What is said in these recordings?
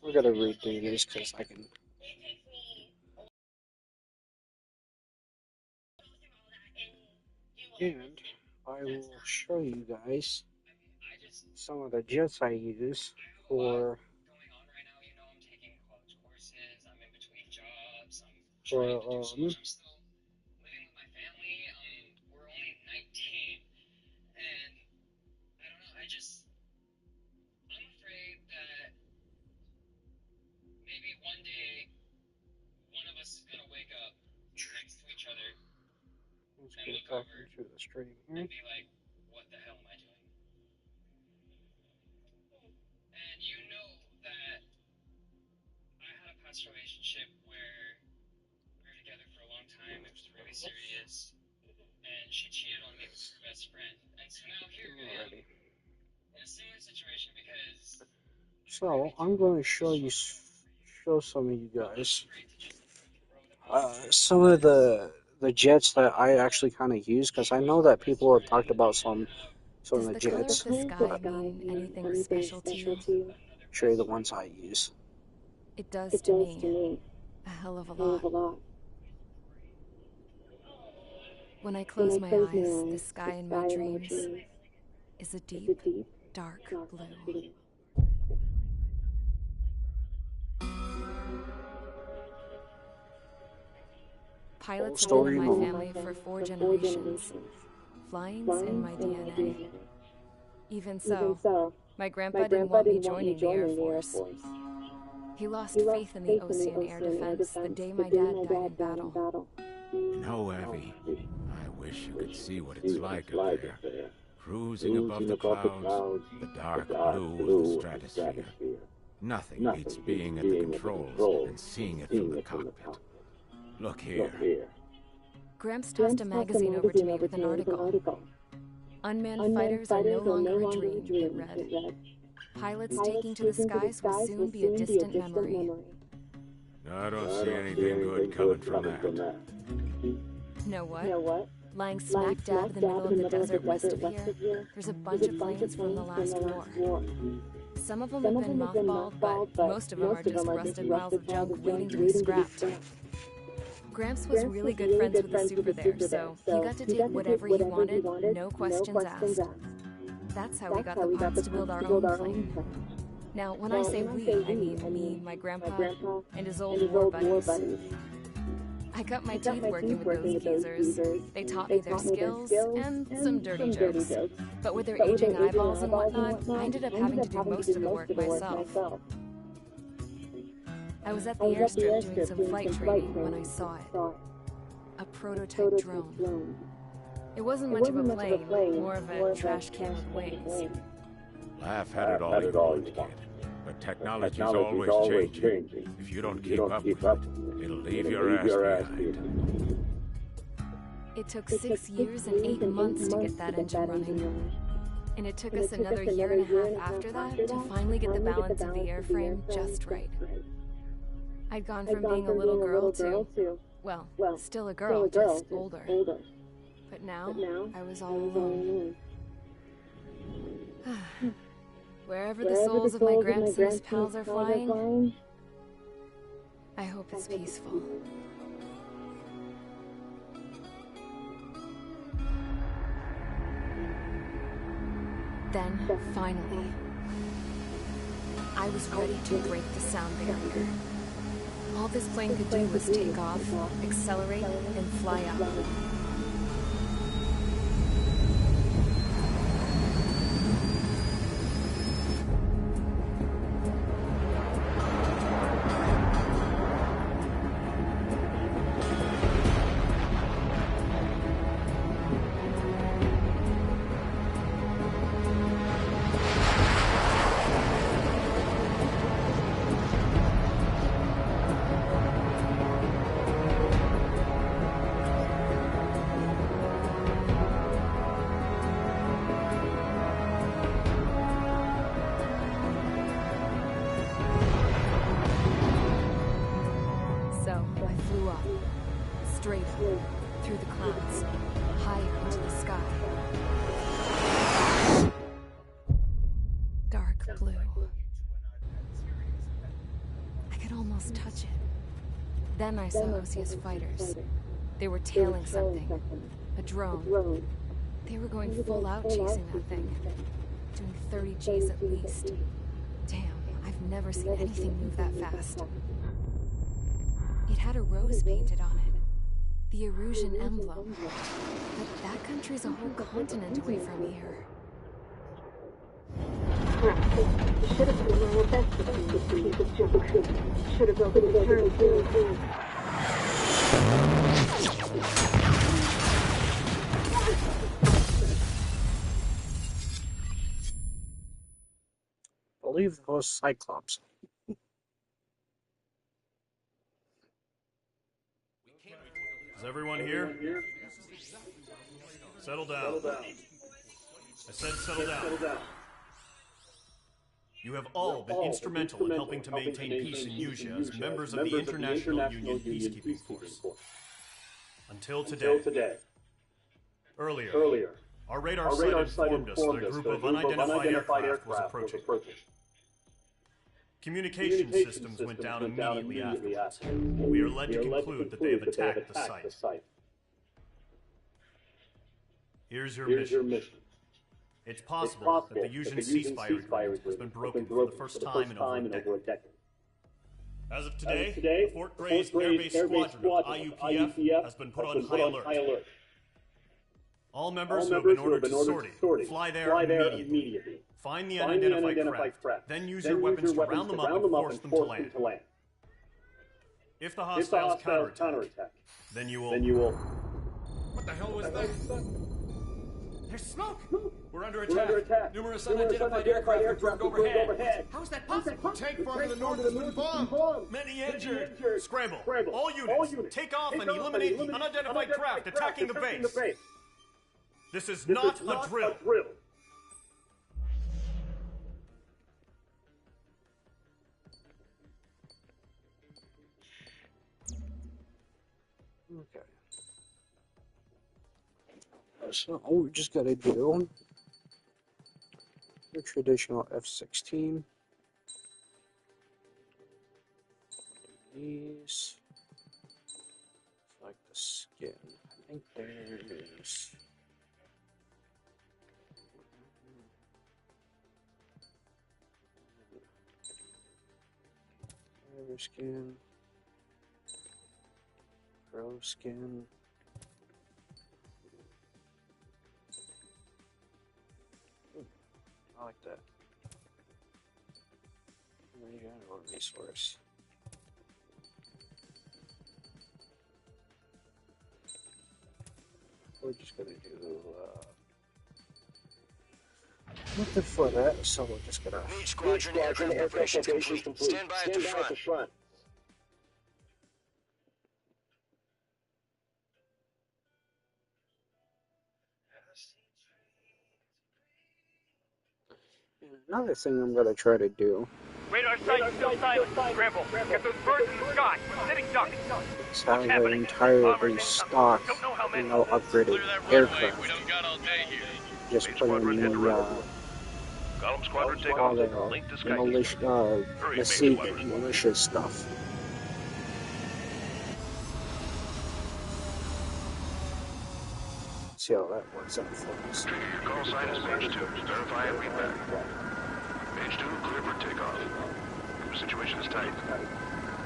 We're gonna redo this because I can. And I will show you guys some of the jets I use for let's get back into the stream here. Alrighty. So I'm going to show some of you guys some of the jets that I actually kind of use because I know that people have talked about some Does of the the color jets. of the sky mean anything special to you? Show you the ones I use. It does to me. A hell of a lot. When I close my eyes, the sky in my dreams is a deep, dark blue. Pilots have been in my family for 4 generations. Flying's in my DNA. Even so, my grandpa didn't want me joining the Air Force. He lost faith in the Ocean Air Defense the day my dad died in battle. No, Abby. I wish you could see what it's like up there. Cruising above the clouds, the dark blue of the stratosphere. Nothing beats being at the controls and seeing it from the cockpit. Look here. Gramps tossed a magazine over to me with an article. Unmanned fighters are no longer a dream, it read. Pilots taking to the skies will soon be a distant memory. I don't see anything good coming from that. Know what? Lying smack dab in the middle of the desert west of here, there's a bunch of planes from the last war. Some of them have been mothballed, but most of them are just rusted miles of junk waiting to be scrapped. Gramps was really good friends with the super there, so he got to take whatever he wanted, no questions asked. That's how we got the parts to build our own plane. Now, when I say we, I mean me, my grandpa, and his old war buddies. I cut my teeth working with those geezers. They taught me their skills and some dirty jokes. But with their aging eyeballs and whatnot, I ended up having to do most of the work myself. I was at the airstrip doing some flight training when I saw it. A prototype drone. It wasn't much of a plane, more of a trash can with wings. Laugh at it all you want, kid. But technology's always changing. If you don't keep up with it, it'll leave your ass behind. It took 6 years and 8 months to get that engine running. And it took us another year and a half after that to finally get the balance of the airframe just right. I'd gone from being a little girl to, well, still a girl, just older. But now, I was all alone. Wherever the souls of my Gramps and his pals are flying, I hope it's peaceful. Then, finally, I was ready to break the sound barrier. All this plane could do was take off, accelerate, and fly up. Straight up, through the clouds, higher into the sky. Dark blue. almost touch it. Then I saw OCS fighters. They were tailing something. A drone. They were going full out chasing that thing. Doing 30 Gs at least. Damn, I've never seen anything move that fast. It had a rose painted on it. The Erusian emblem. But that country's a whole continent away from here. Should have been my best to this piece of junk. Should have opened the turn too. I believe that was Cyclops. Is everyone here? Settle down. I said settle down. You have all been instrumental in helping to maintain peace in Usia as members of the International Union Peacekeeping Force. Until today. Earlier, our radar site informed us that a group of unidentified aircraft was approaching. Communication systems went down immediately afterwards. We are led to conclude that they have attacked the site. Here's your mission. It's possible that the Usian ceasefire agreement has been broken for the first time in over a decade. As of today, the Fort Gray's Air Base Squadron of IUPF has been put on high alert. All members who have been ordered to sortie, fly there immediately. Find the unidentified craft, then use your weapons to round them up and force them to land. If the hostiles counterattack, then you will... What the hell was that? There's smoke! We're under attack. Numerous unidentified aircraft are dropped overhead. How's that possible? A tank farm to the north has been bombed. Many injured. Scramble. All units. Take off and eliminate the unidentified craft attacking the base. This is not a drill. Okay. So all we just gotta do the traditional F-16. These like the skin. I think there it is. Fiber skin. Pro skin. I like that. General resource. We're just gonna do nothing for that, so we're just gonna. Mage Squadron, aircraft operations complete. Stand by at the front. Another thing I'm gonna try to do. Radar site still silent. Scramble. Get those birds in the sky. Sitting duck. Is have an entirely stock, upgraded aircraft. We don't got all day here. Just put in the Column squadron take all off. the Link to sky. militia stuff. See how that works out for us. Call sign is Mage 2. Verify and read back. Mage 2, clear for takeoff. The situation is tight.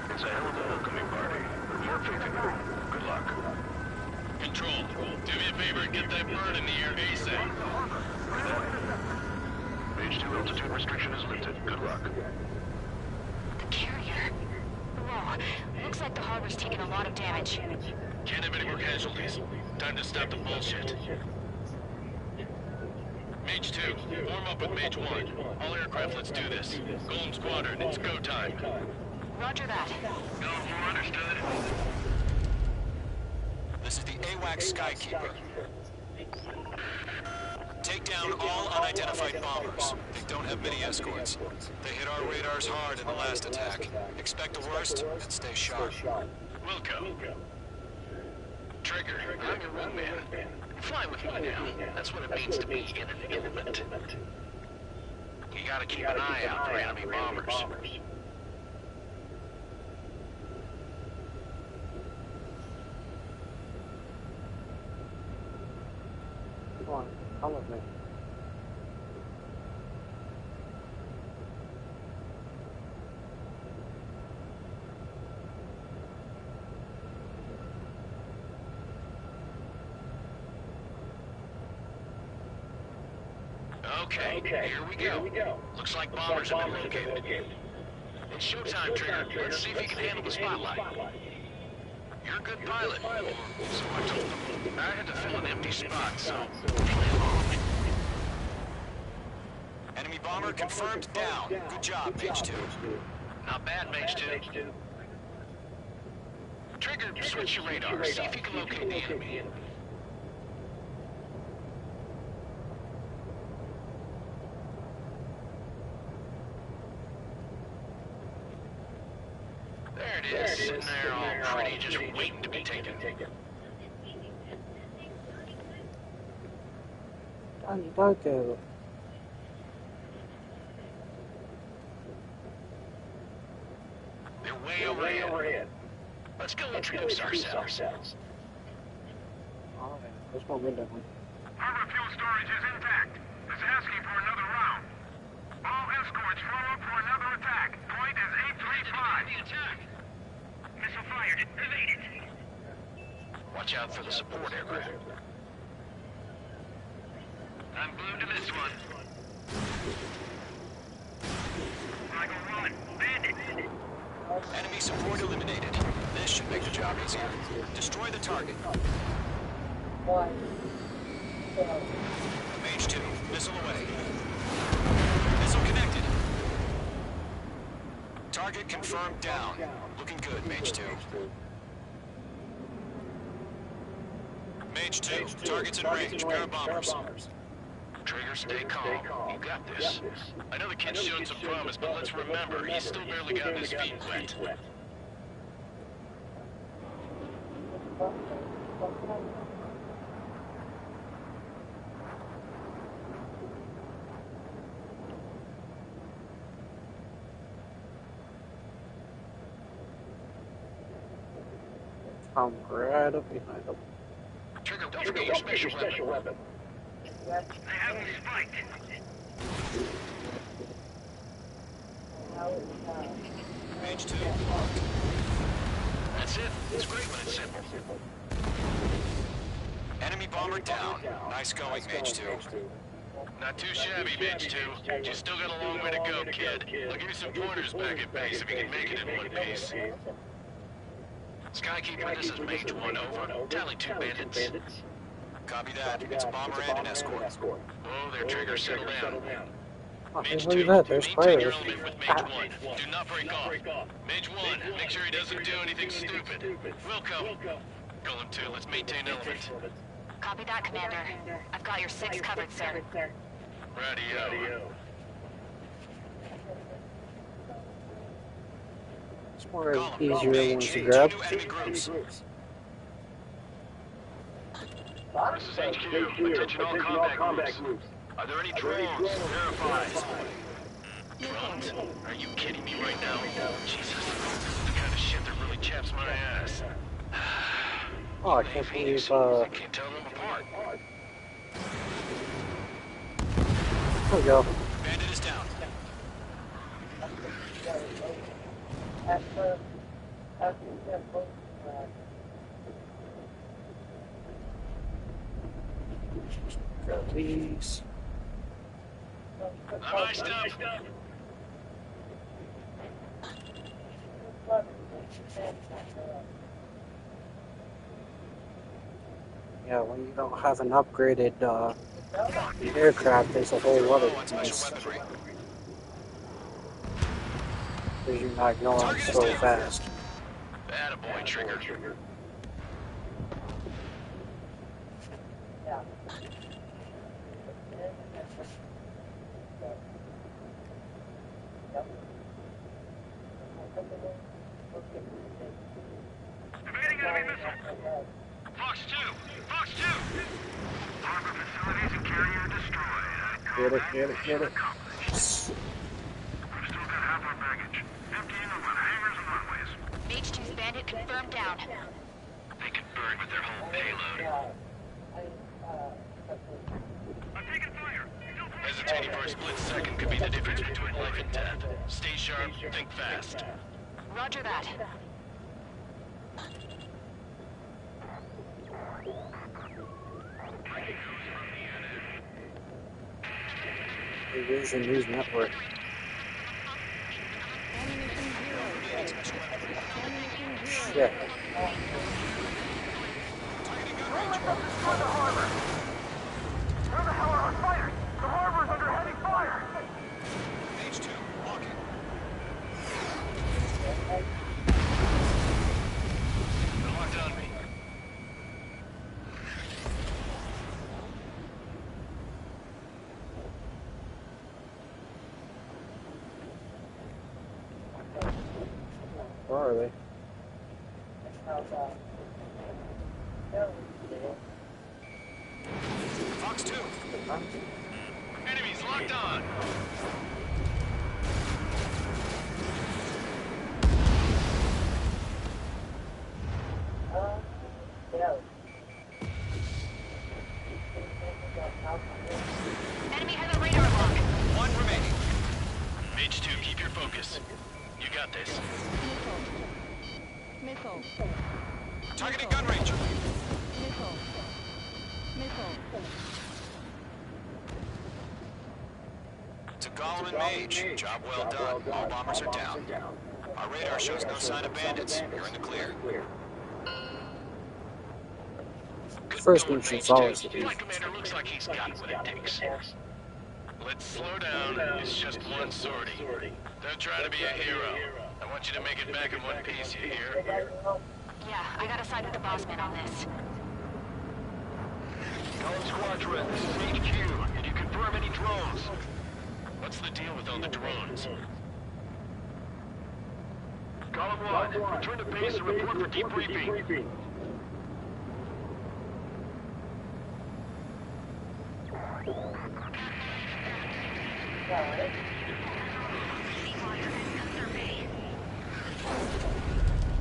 It's a hell of a welcoming party. We have faith in you. Good luck. Control. Do me a favor and get that bird in the air ASAP. Mage 2, altitude restriction is lifted. Good luck. The carrier. Whoa. Looks like the harbor's taken a lot of damage. Can't have any more casualties. Time to stop the bullshit. Mage 2, form up with Mage 1. All aircraft, let's do this. Golem Squadron, it's go time. Roger that. Go, understood. This is the AWACS Skykeeper. Take down all unidentified bombers. They don't have many escorts. They hit our radars hard in the last attack. Expect the worst and stay sharp. Wilco. Trigger, I'm your wingman. Fly with me now. That's what it means to be in an element. You gotta keep an eye out for enemy bombers. Come on, come with me. Okay, here we go. Looks like bombers have been located. It's showtime, Trigger. Let's see if you can handle the spotlight. You're a good pilot. So I told them. I had to fill an empty spot, so play along. Enemy bomber confirmed down. Good job, Mage 2. Not bad, Mage 2. Trigger, switch your radar. See if you can locate the enemy. There it is, sitting there all pretty, just waiting to be taken. Andago. They're way overhead. Let's go introduce ourselves. Alright, let's go get that one. Harbor fuel storage is intact. It's asking for another round. All escorts roll up for another attack. Point is 835. The attack. Missile fired. Evaded. Watch out for the support aircraft. I'm glued to this one. Michael, run. Bandit. Enemy support eliminated. This should make the job easier. Destroy the target. Mage 2, missile away. Missile connected. Target confirmed down. Looking good, Mage 2. Mage 2, target's in range. Pair of bombers. Trigger, stay calm. You got this. I know the kid's shown some promise, but let's remember, he's still barely gotten his feet wet. I'm right up behind them. Trigger, don't forget your special weapon. They have me spiked. Mage 2. That's it. It's great when it's simple. Enemy bomber down. Nice going, Mage 2. Not too shabby, Mage 2. You still got a long way to go, kid. I'll give you some pointers back at base if you can make it in one piece. Skykeeper, this is Mage 1, over. Tally 2 bandits. Copy that. It's a bomber and an escort. Oh, their Trigger, settle down. Okay, Mage look 2, at that, there's maintain your spiders. element with Mage 1. Do not break off. Mage 1, make sure he doesn't do anything stupid. Wilco. Golem 2, let's maintain element. Copy that, Commander. I've got your 6 covered, sir. Radio. It's more Column, easier Mage, ones to 2 grab. new enemy groups. This is HQ. Attention all combat groups. Are there any drones? Verify. Drones? Are you kidding me right now? Jesus. This is the kind of shit that really chaps my ass. Oh, I can't believe, I can't tell them apart. there we go. Bandit is down. Grab these. I'm iced up. Yeah, when you don't have an upgraded aircraft, there's a whole other Low on special mess. weaponry. Because you're not going so fast. Attaboy, Trigger. Evading enemy missile. Fox 2. Fox 2. Harbor facilities and carrier destroyed. Get it. We've still got half our baggage. Emptying them on hangars and runways. Mage 2's bandit confirmed down. They can burn with their whole payload. Hesitating for a split second could be the difference between life and death. Stay sharp, think fast. Roger that. Illusion News Network. Shit. Where the hell are our fighters? The harbor's under heavy fire! H2, walking. They're locked on me. Where are they? Fox 2. Enemies locked on. Enemy has a radar lock. One remaining. H2, keep your focus. You got this. Missile. Targeting gun range. Missile. Missile. To Gollum and Mage. Job well done. All bombers are down. Our radar shows no sign of bandits. You're in the clear. First one should follow us. Flight commander looks like he's got what it takes. Let's slow down. It's just one sortie. Don't try to be a hero. I want you to make it back in one piece, you hear? Yeah, I gotta side with the boss man on this. Column Squadron, this is HQ. Can you confirm any drones? What's the deal with all the drones? Column 1, return to base and report for debriefing.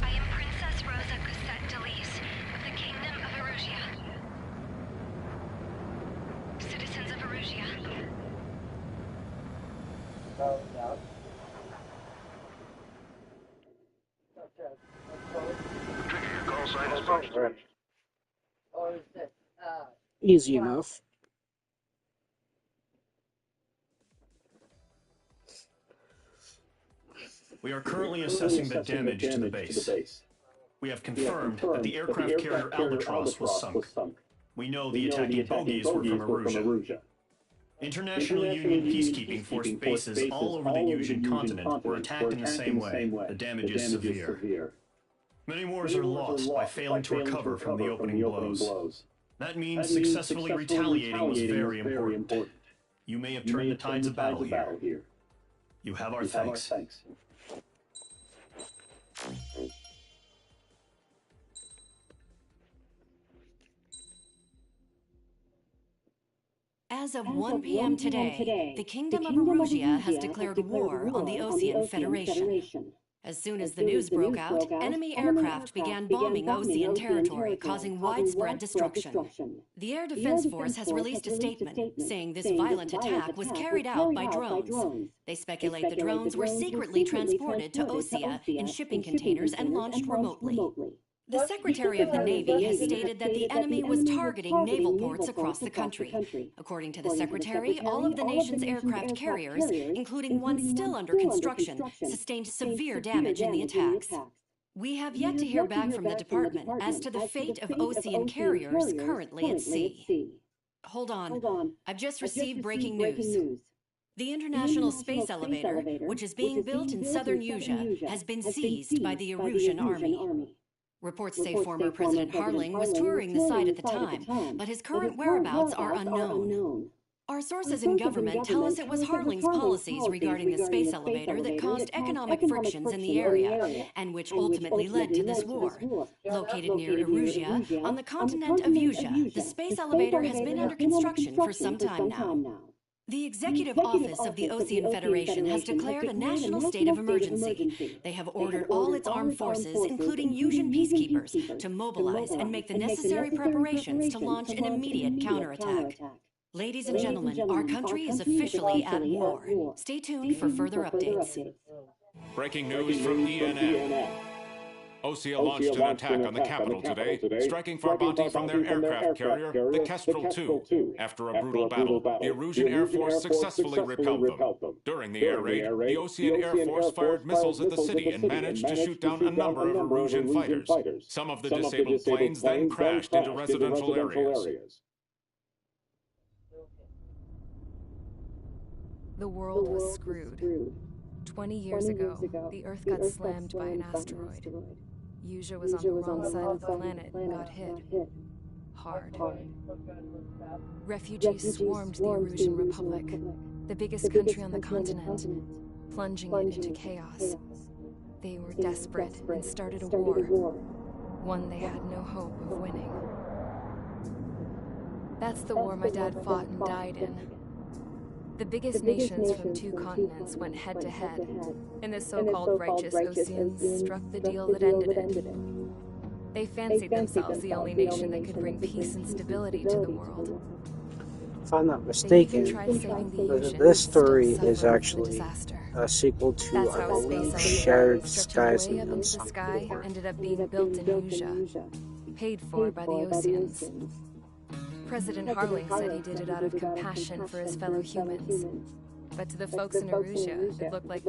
I am Princess Rosa Cosette Delise of the Kingdom of Erusia. Citizens of Erusia. Trigger, your call sign is functional. Easy enough. We are currently assessing the damage to the base. We have confirmed that the aircraft carrier Albatross was sunk. We know the attacking bogies were from Erusia. International Union peacekeeping force bases all over the Eurasian continent were attacked in the same way. The damage is severe. Many wars are lost by failing to recover from the opening blows. That means successfully retaliating was very important. You may have turned the tides of battle here. You have our thanks. As of 1 p.m. today, the Kingdom of Erusia has declared war on the Osean Federation. As soon as the news broke out, enemy aircraft began bombing Osean territory, causing widespread destruction. The Air Defense Force has released a statement saying this violent attack was carried out by drones. They speculate the drones were secretly transported to Osea in shipping containers and launched remotely. The Secretary of the Navy has stated that the enemy was targeting naval ports across the country. According to the Secretary, all of the nation's aircraft carriers, including one still under construction, sustained severe damage in the attacks. We have yet to hear back from the department as to the fate of Osean carriers currently at sea. Hold on. I've just received breaking news. The International Space Elevator, which is being built in southern Yuja, has been seized by the Erusian army. Reports say former President Harling was touring the site at the time, but his current whereabouts are unknown. Our sources in government tell us it was Harling's policies regarding the space elevator that caused economic frictions in the area, and which ultimately led to this war. Located near Erusia, on the continent of Yuja, the space elevator has been under construction for some time now. The Executive Office of the Ocean Federation has declared a national state of emergency. They have ordered all its armed forces, including Yuuzhan peacekeepers, to mobilize and make the necessary preparations to launch an immediate counterattack. Ladies and gentlemen, our country is officially at war. Stay tuned for further updates. Breaking news from ENM. Osea launched an attack on the capital today, striking for bounty from their aircraft carrier, the Kestrel II. After a brutal battle, the Erusian Air Force successfully repelled them. During the air raid, the Ocean Air Force fired missiles at the city and managed to shoot down a number of Erusian fighters. Some of the disabled planes then crashed into residential areas. The world was screwed. 20 years ago, the Earth got slammed by an asteroid. Yuuzhan was on the wrong side of the planet and got hit. Hard. Refugees swarmed the Erusian Republic, the biggest country on the continent, plunging it into chaos. They were desperate and started a war, one they had no hope of winning. That's the war my dad fought and died in. The biggest nations from 2 continents went head-to-head, and the so-called righteous Oceans struck the deal that ended it. They fancied themselves the only nation that could bring peace and stability to the world. If I'm not mistaken, this story is actually a sequel to, I believe, Shattered Skies and the sky ended up being built in Yuuzhan, paid for by the Oceans. President Harling said he did it out of compassion for his fellow humans. But to the folks in Erusia, it looked like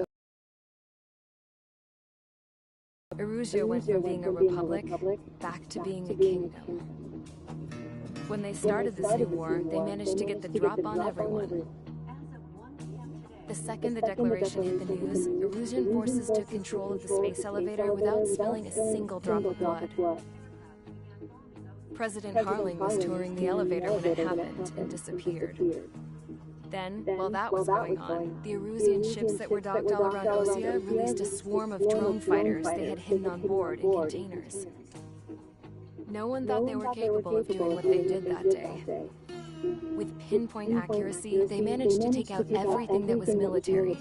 Erusia went from being a republic back to being a kingdom. When they started this new war, they managed to get the drop on everyone. The second the declaration hit the news, Erusian forces took control of the space elevator without spilling a single drop of blood. President Harling was touring the elevator when it happened and disappeared. Then, while that was going on, the Erusian ships that were docked all around Osea released a swarm of drone fighters they had hidden on board in containers. No one thought they were capable of doing what they did that day. With pinpoint accuracy, they managed to take out everything that was military,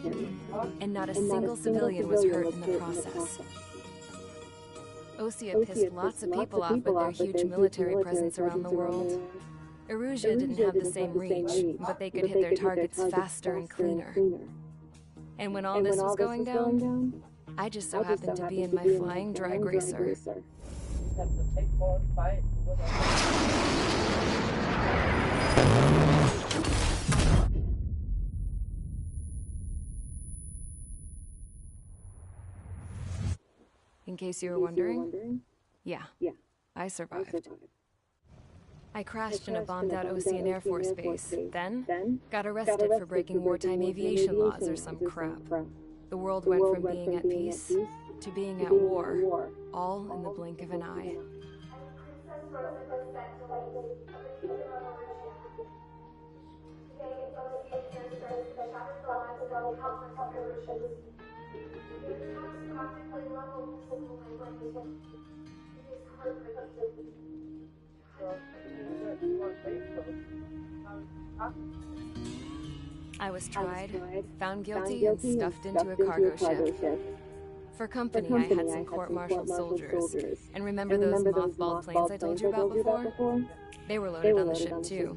and not a single civilian was hurt in the process. Osea pissed lots of people off with their huge military presence around the world. Erusia didn't have the same reach, but they could hit their targets faster and cleaner. And when all this was going down, I just so happened to be in my flying drag racer. In case you were wondering, yeah, I survived. I crashed in a bombed-out Ocean Air Force base, then got arrested for breaking wartime aviation laws or some crap. The world went from being at peace to being at war, all in the blink of an eye. I was tried, found guilty, and stuffed into a cargo ship. For company, I had some court-martialed soldiers. And remember those mothballed planes I told you about before? They were loaded on the ship, too.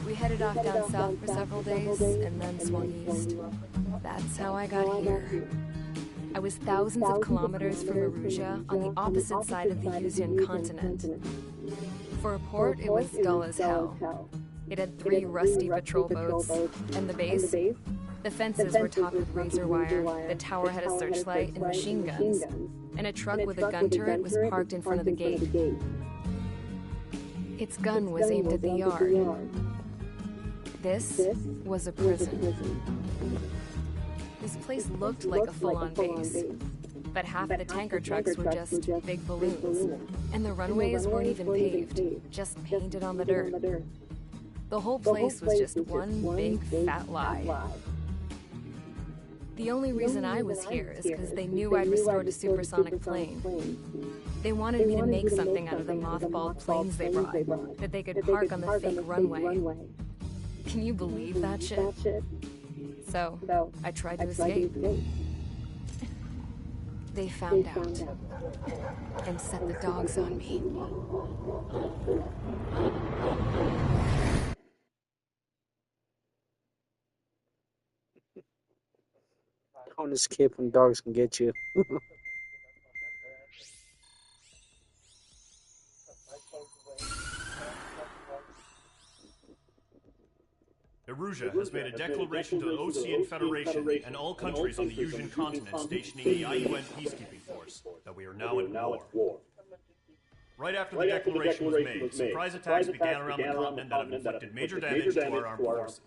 We headed off down south for several days, and then swung east. That's how I got here. I was thousands of kilometers from Erusia, on the opposite side of the Yuuzhan continent. For a port, it was dull as hell. It had 3 rusty patrol boats, and the base? The fences were topped with razor wire, the tower had a searchlight and machine guns, and a truck with a gun turret was parked in front of the gate. Its gun was aimed at the yard. This was a prison. This place looked like a full-on base, but half the tanker trucks were just big balloons, and the runways weren't even paved, just painted on the dirt. The whole place was just one big fat lie. The only reason I was here is because they knew I'd restored a supersonic plane. They wanted me to make something out of the mothballed planes they brought, that they could park on the fake runway. Can you believe that shit? So, I tried to escape. They found out, and set the dogs on me. Don't escape when dogs can get you. Erusia has made a declaration to the Ocean Federation and all countries on the Usian continent stationing the IUN peacekeeping force that we are now at war. Right after the declaration was made, surprise attacks began around the continent that have inflicted major damage to our armed forces.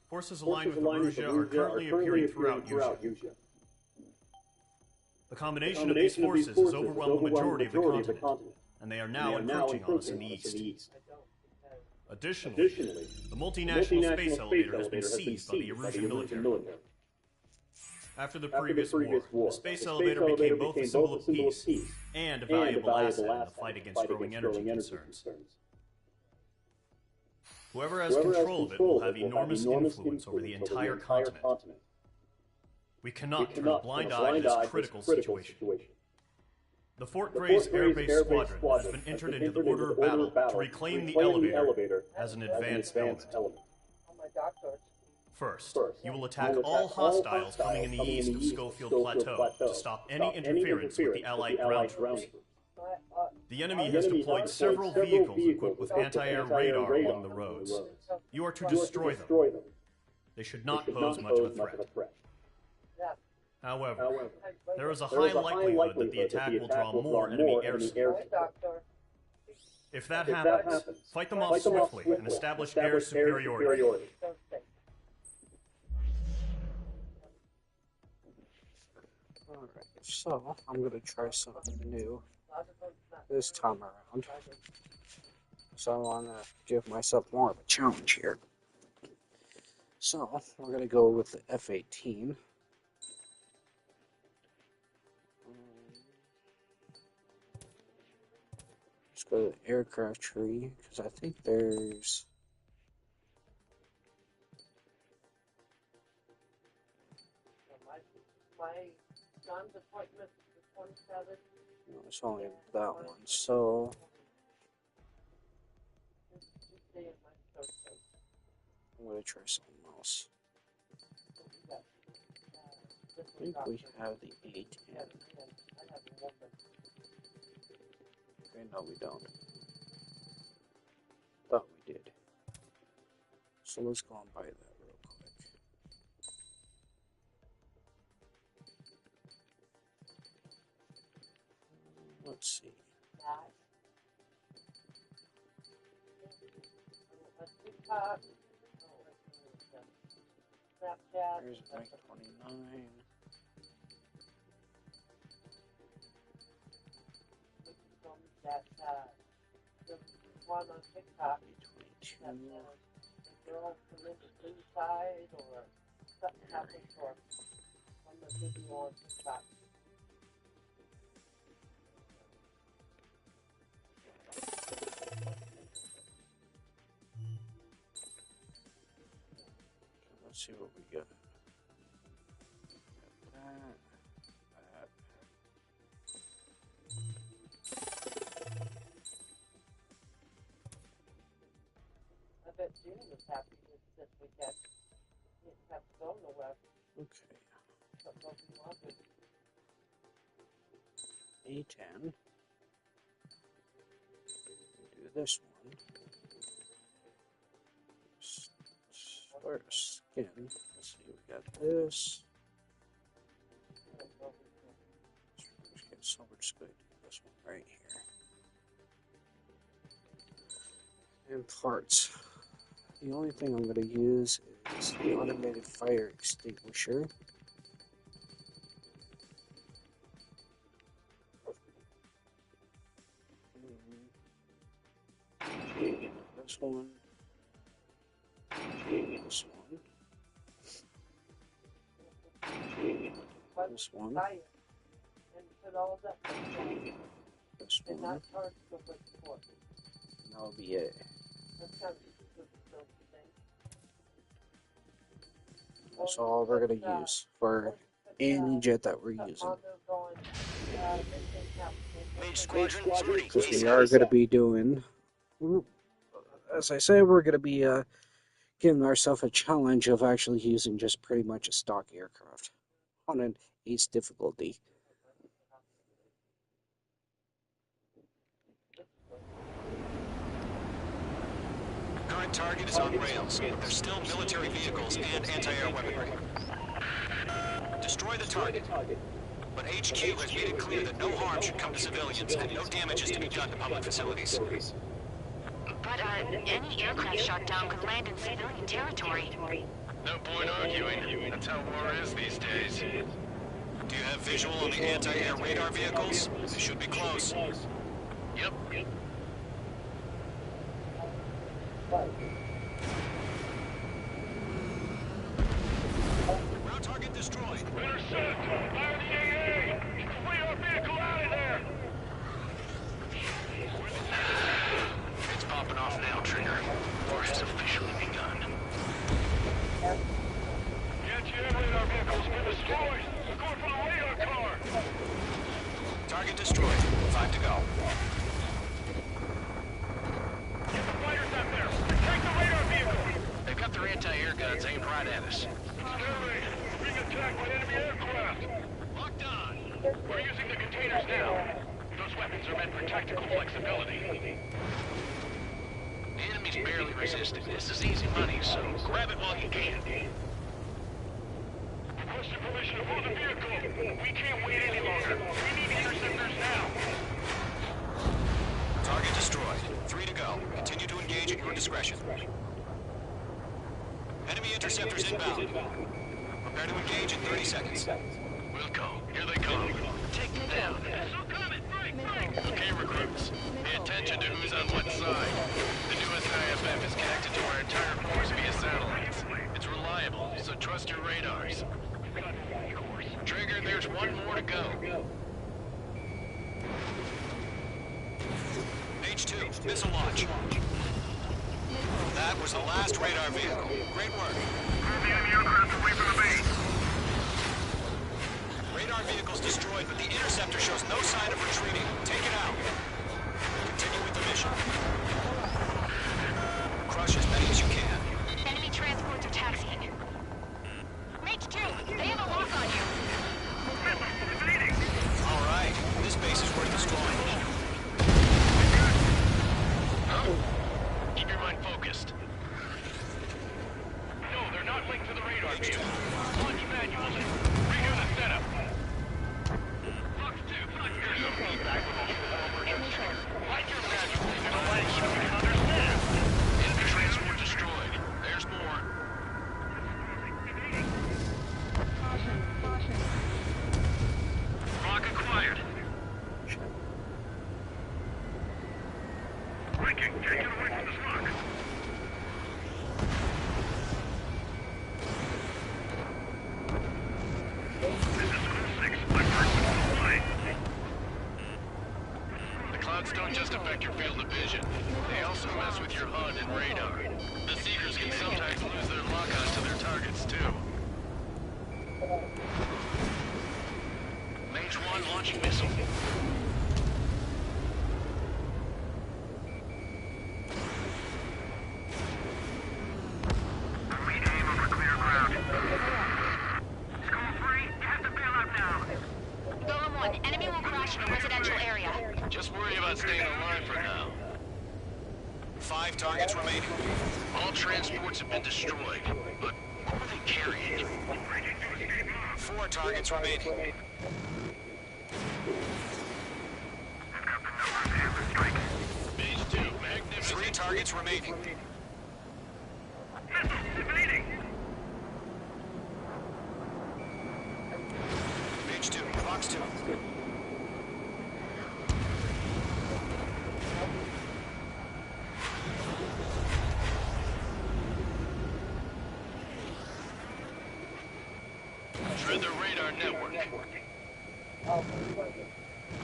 Forces aligned with Erusia are currently appearing throughout Usia. The combination of these forces has overwhelmed the majority of the continent, and they are now encroaching on us in the east. Additionally, the multinational space elevator has been seized by the Erusian military. After the previous war, the space elevator became both a symbol of peace and a valuable asset in the fight against growing energy concerns. Whoever has control of it will have enormous influence over the entire continent. We cannot turn a blind eye to this critical situation. The Fort Gray's Air Base Squadron has been entered into the order of battle to reclaim the elevator as an advanced element. First, you will attack all hostiles coming in the east of Schofield Plateau to stop any interference with the Allied ground troops. The enemy has deployed several vehicles equipped with anti-air radar along the roads. You are to destroy them. They should not pose much of a threat. However, there is a high likelihood that the attack will draw more enemy air support. If that happens, fight them off swiftly and establish air superiority. Alright, so I'm gonna try something new this time around. So I wanna give myself more of a challenge here. So we're gonna go with the F-18. Let's go to the aircraft tree, because I think there's... No, it's only that one, so... I'm going to try something else. I think we have the A10. Okay, no we don't. Thought we did. So let's go and buy that real quick. Let's see. There's Mike 29. Let's see what we got. That. I bet Jimmy was happy this weekend. He didn't have to go nowhere. Okay. A10. Do this one. Start a skin. Let's see, we got this. Let's get so much good. This one right here. And parts. The only thing I'm going to use is the automated fire extinguisher. This one. This one. This one. buy it and put all that This and one. not charge so much for it. And that'll be it. That's kind of a silly thing. That's all we're gonna use for any jet that we're using. Main squadron is ready. Because we are gonna be doing, as I said, we're gonna be giving ourselves a challenge of actually using just pretty much a stock aircraft on an ace difficulty. Current target is on rails, but there's still military vehicles and anti-air weaponry. Destroy the target. But HQ has made it clear that no harm should come to civilians and no damage is to be done to public facilities. But any aircraft shot down could land in civilian territory. No point arguing. That's how war is these days. Do you have visual on the anti-air radar vehicles? They should be close. Yep. Ground target destroyed. Intercept! Fire the AA! Flee our vehicle out of there! It's popping off now, Trigger. War has officially begun. Anti-air radar vehicle's been destroyed! We're going for the radar car! Target destroyed. 5 to go. Get the fighters up there! Take the radar vehicle! They've got their anti-air guns aimed right at us. Sterling, we're being attacked by enemy aircraft! Locked on. We're using the containers now. Those weapons are meant for tactical flexibility. The enemy's barely resisting. This is easy money, so grab it while you can. Requesting permission to move the vehicle. We can't wait any longer. We need interceptors now. Target destroyed. 3 to go. Continue to engage at your discretion. Enemy interceptors inbound. Prepare to engage in 30 seconds. We'll go. Here they come. Take them down. Okay, recruits. Pay attention to who's on what side. The newest IFF is connected to our entire force via satellites. It's reliable, so trust your radars. Trigger, there's one more to go. H2, missile launch. That was the last radar vehicle. Great work. Move the enemy aircraft away from the base. Radar vehicle's destroyed, but the interceptor shows no sign of retreating. Take it out. Continue with the mission. Crush as many as you can. Enemy transports are taxiing. Mage 2, they have a lock on you. All right, this base is worth destroying. Keep your mind focused. No, they're not linked to the radar vehicle. Launch manuals and renew the setup. Fox 2, here's some feedback with multiple emergency. Like your manuals in a language we can understand. Enemy transport destroyed. There's more. Lock acquired. Breaking, take it away from this lock. This is School 6. I'm working with the line. The clouds don't just affect your field of vision. They also mess with your HUD and radar. The Seekers can sometimes lose their lock-on to their targets, too. Mage 1 launching missile. We aim over clear ground. School 3, you have to bail out now. Golem 1, enemy will crash in a residential area. Just worry about staying alive for now. 5 targets remaining. All transports have been destroyed, but what were they carrying? 4 targets remaining. I've got the numbers and the strike. Mage 2, magnificent. 3 targets remaining. Missiles evading. Page 2, Fox 2. Tread the radar network.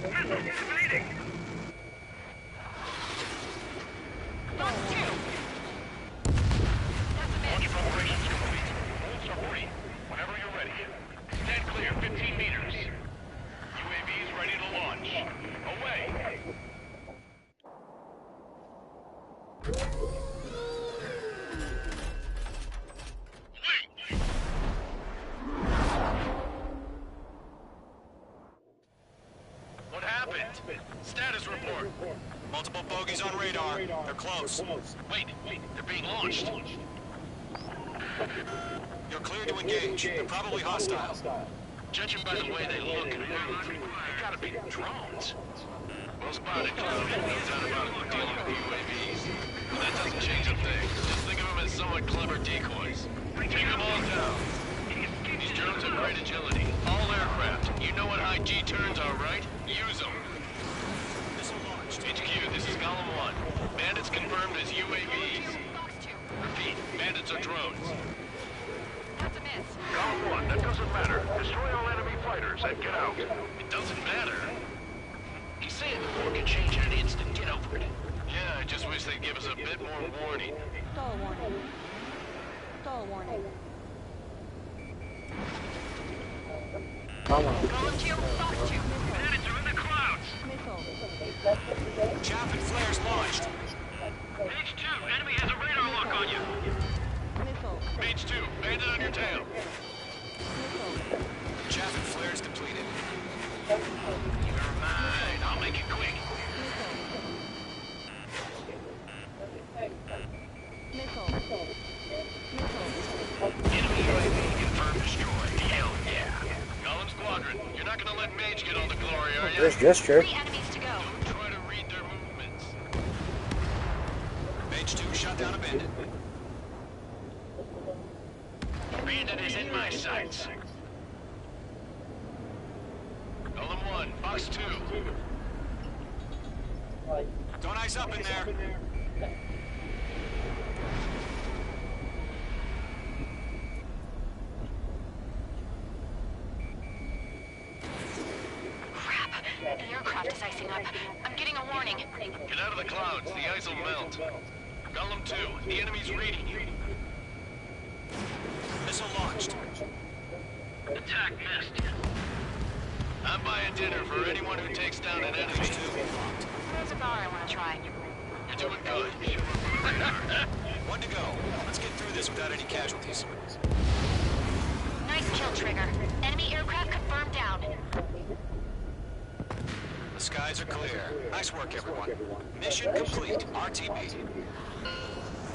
Missiles evading! Launch preparations complete. Hold submarine. Whenever you're ready. Stand clear, 15 meters. UAVs ready to launch. Away! What happened? Status report. Multiple bogies on radar. They're close. Wait, they're being launched. You're clear to engage. They're probably hostile. Judging by the way they look and move, they gotta be drones. Well spotted, Cloud. No doubt about dealing with UAVs. But that doesn't change a thing. Just think of them as somewhat clever decoys. Take them all down. These drones have great agility. All aircraft. You know what high G turns are, right? Use them. Missile launched. HQ, this is Column 1. Bandits confirmed as UAVs. Repeat, bandits are drones. That's a miss. Column 1, that doesn't matter. Destroy all enemy fighters and get out. It doesn't matter? He's saying the war can change in an instant. Get over it. Yeah, I just wish they'd give us a bit more warning. Stall warning. Stall warning. Column 2, Fox 2. Bandits are in the clouds. Missile. Chaff and flares launched. Page 2, enemy has a radar lock on you. Missile. Page 2, bandit on your tail. Missile. Chaff and flares depleted. Never mind, I'll make it quick. Missile. Missile. Enemy UAV confirmed destroyed. Hell yeah. Column Squadron, you're not gonna let Mage get all the glory, are you? There's gesture. 3 enemies to go. Don't try to read their movements. Mage 2 shot down a bandit. Bandit is in my sights. Column 1, Fox 2. Don't ice up in there. Crap. The aircraft is icing up. I'm getting a warning. Get out of the clouds, the ice will melt. Column 2, the enemy's reading you. Missile launched. Attack missed. I'm buying dinner for anyone who takes down an enemy. There's a bar I want to try. You're doing good. One to go. Let's get through this without any casualties. Nice kill, Trigger. Enemy aircraft confirmed down. The skies are clear. Nice work, everyone. Mission complete. RTB.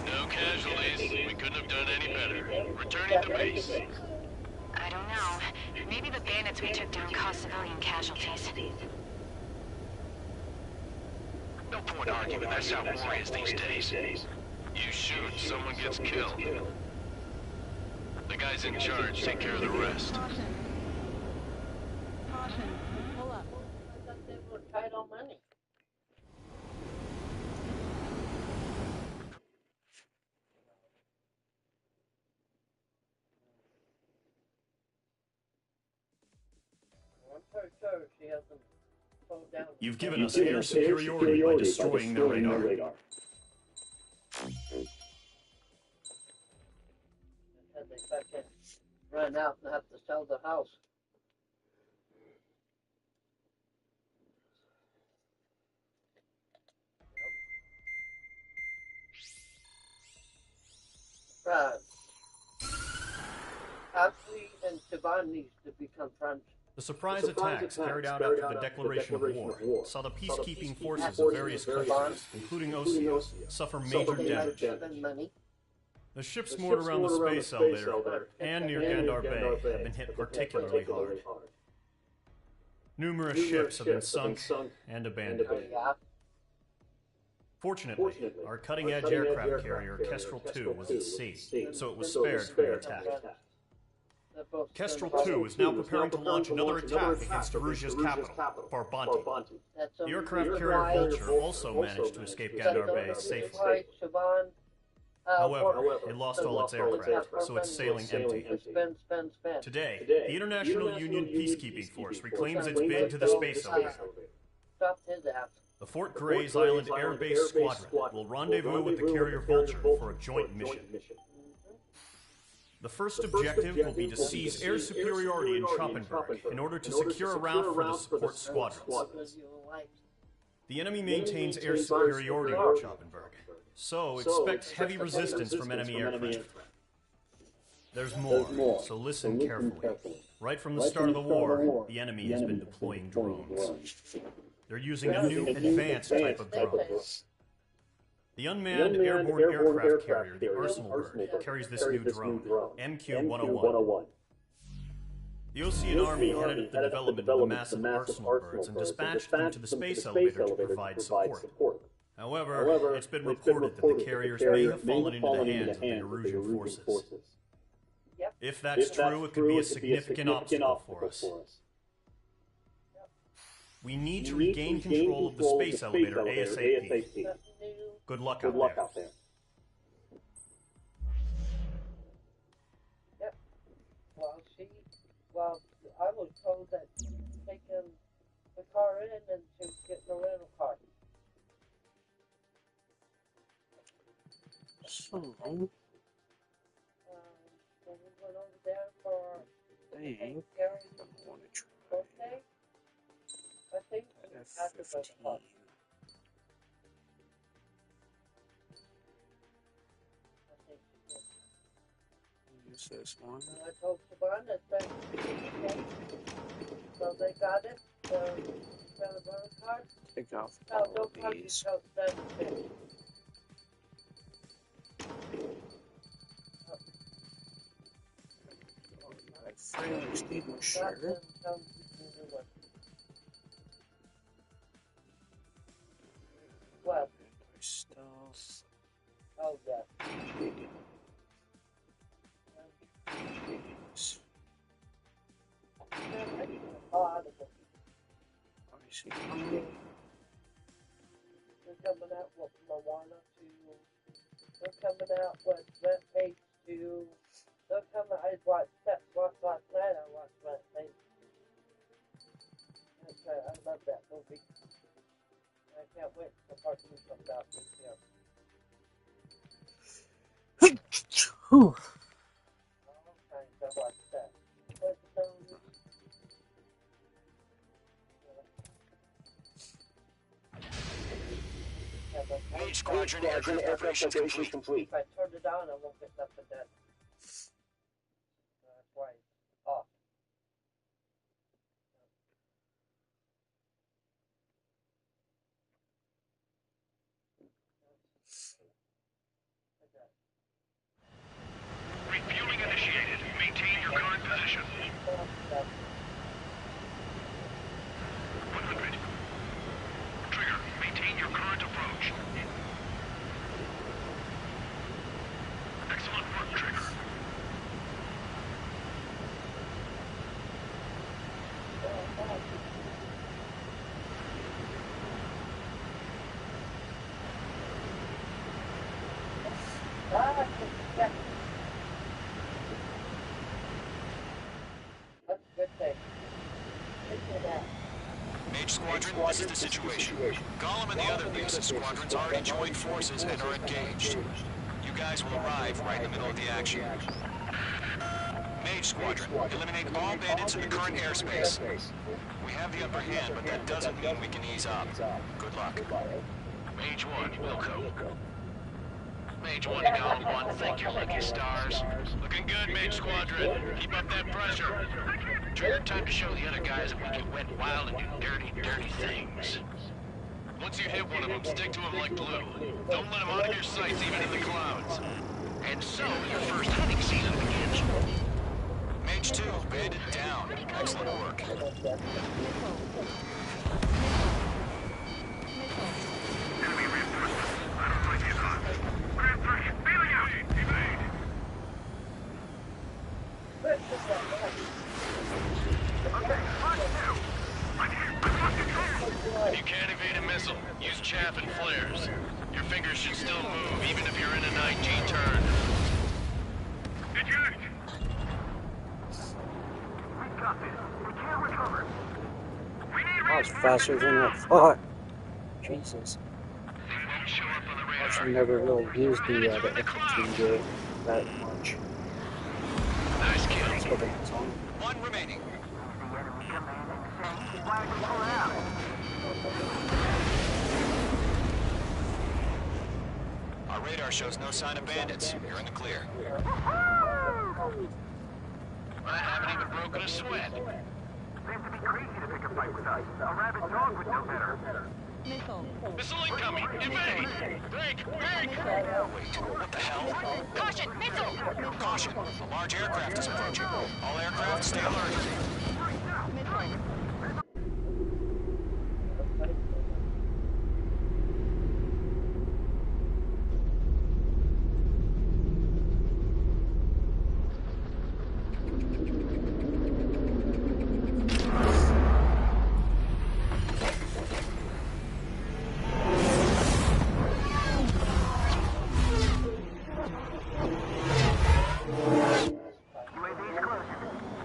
No casualties. We couldn't have done any better. Returning to base. I don't know. Maybe the bandits we took down caused civilian casualties. No point arguing. That's how war is these days. You shoot, someone gets killed. The guys in charge take care of the rest. Caution. Caution. Pull up. I thought they were tight on money. Once her show, she hasn't slowed down. You've given us air superiority by destroying their radar. And they fucking run out and have to sell the house. Right. Ashley and Siobhan needs to become friends. The surprise attacks carried out after the declaration of war saw the peacekeeping forces of various countries, including Oceania, suffer major damage. Spend money. The ships moored around the space elevator and near Gandar Bay have been hit particularly hard. Numerous ships have been sunk and abandoned. Yeah. Fortunately, our cutting-edge aircraft carrier, Kestrel 2, was at sea, so it was spared from the attack. Kestrel 2 is now preparing to launch another attack against Erusia's capital, Farbanti. The aircraft carrier Vulture also managed to escape Gandar Bay safely. Siobhan However, it lost all its aircraft, so it's sailing empty. Today, the International Union Peacekeeping Force reclaims its bid to the space elevator. The Fort Gray's Island Air Base Squadron will rendezvous with the carrier Vulture for a joint mission. The first objective will be to seize air superiority in Campagin in order to secure a route for the support squadrons. The enemy maintains air superiority in Campagin, so expect heavy resistance from enemy aircraft. There's more, so listen carefully. Right from the start of the war, the enemy has been deploying drones. They're using a new advanced type of drone. The unmanned airborne aircraft carrier, the Arsenal Bird, carries this new drone, MQ-101. The Ocean Army headed the development of the massive Arsenal Birds and dispatched them to the space elevator to provide support. However, it's been reported that the carriers may have fallen into the hands of the Erusian forces. If that's true, it could be a significant obstacle for us. We need to regain control of the space elevator ASAP. Good luck out there. Yep. Well, I was told that taking the car in and to get the rental car. So, we went over there for I want to try birthday. I think F-15. Use this one. I told Saban that so they got it. Got a rental car. Take off No, all don't of these. Fire extinguisher. What? Stealth. Oh, yeah. I see. They're coming out with Moana to. They're coming out with Red Page to. They're coming. I watched last night. I watched Red Page. I love that movie. I can't wait for part 2 comes out this year. Whew. All kinds of watch that. Mage Squadron aircraft preparation complete. If I turn it on, I won't get nothing done. That's why it's off. Refueling initiated. Maintain your current position. 100. Trigger, maintain your current approach. Excellent work, Trigger. That's a good thing. Mage Squadron, this is the situation. Gollum and the other Leo's squadrons already joined forces and are engaged. You guys will arrive right in the middle of the action. Mage Squadron, eliminate all bandits in the current airspace. We have the upper hand, but that doesn't mean we can ease up. Good luck. Mage 1, Wilco. Mage 1 to Gollum 1, thank your lucky stars. Looking good, Mage Squadron. Keep up that pressure. Trigger, time to show the other guys that we can wet wild and do dirty, dirty things. Once you hit one of them, stick to them like glue. Don't let them out of your sights, even in the clouds. And so, your first hunting season begins. Mage 2, bandit down. Excellent work. Enemy reinforcements. I don't like these odds. Grand 3, bailing out. Evade. Okay, flash 2. I'm here. I've lost control. You can't evade a missile. Use use chaff and flares. Your fingers should still move, even if you're in a 9G turn. Eject! That was faster than I thought. Jesus. Actually never really used the F-15J that much. Nice kill. Let's put the hands on. One remaining. Our radar shows no sign of bandits. You're in the clear. I haven't even broken a sweat. Seems to be crazy to pick a fight with us. A rabid dog would know better. Missile incoming! Evade! Break! Break! Wait, what the hell? Caution! Missile! Caution! A large aircraft is approaching. All aircraft, stay alert.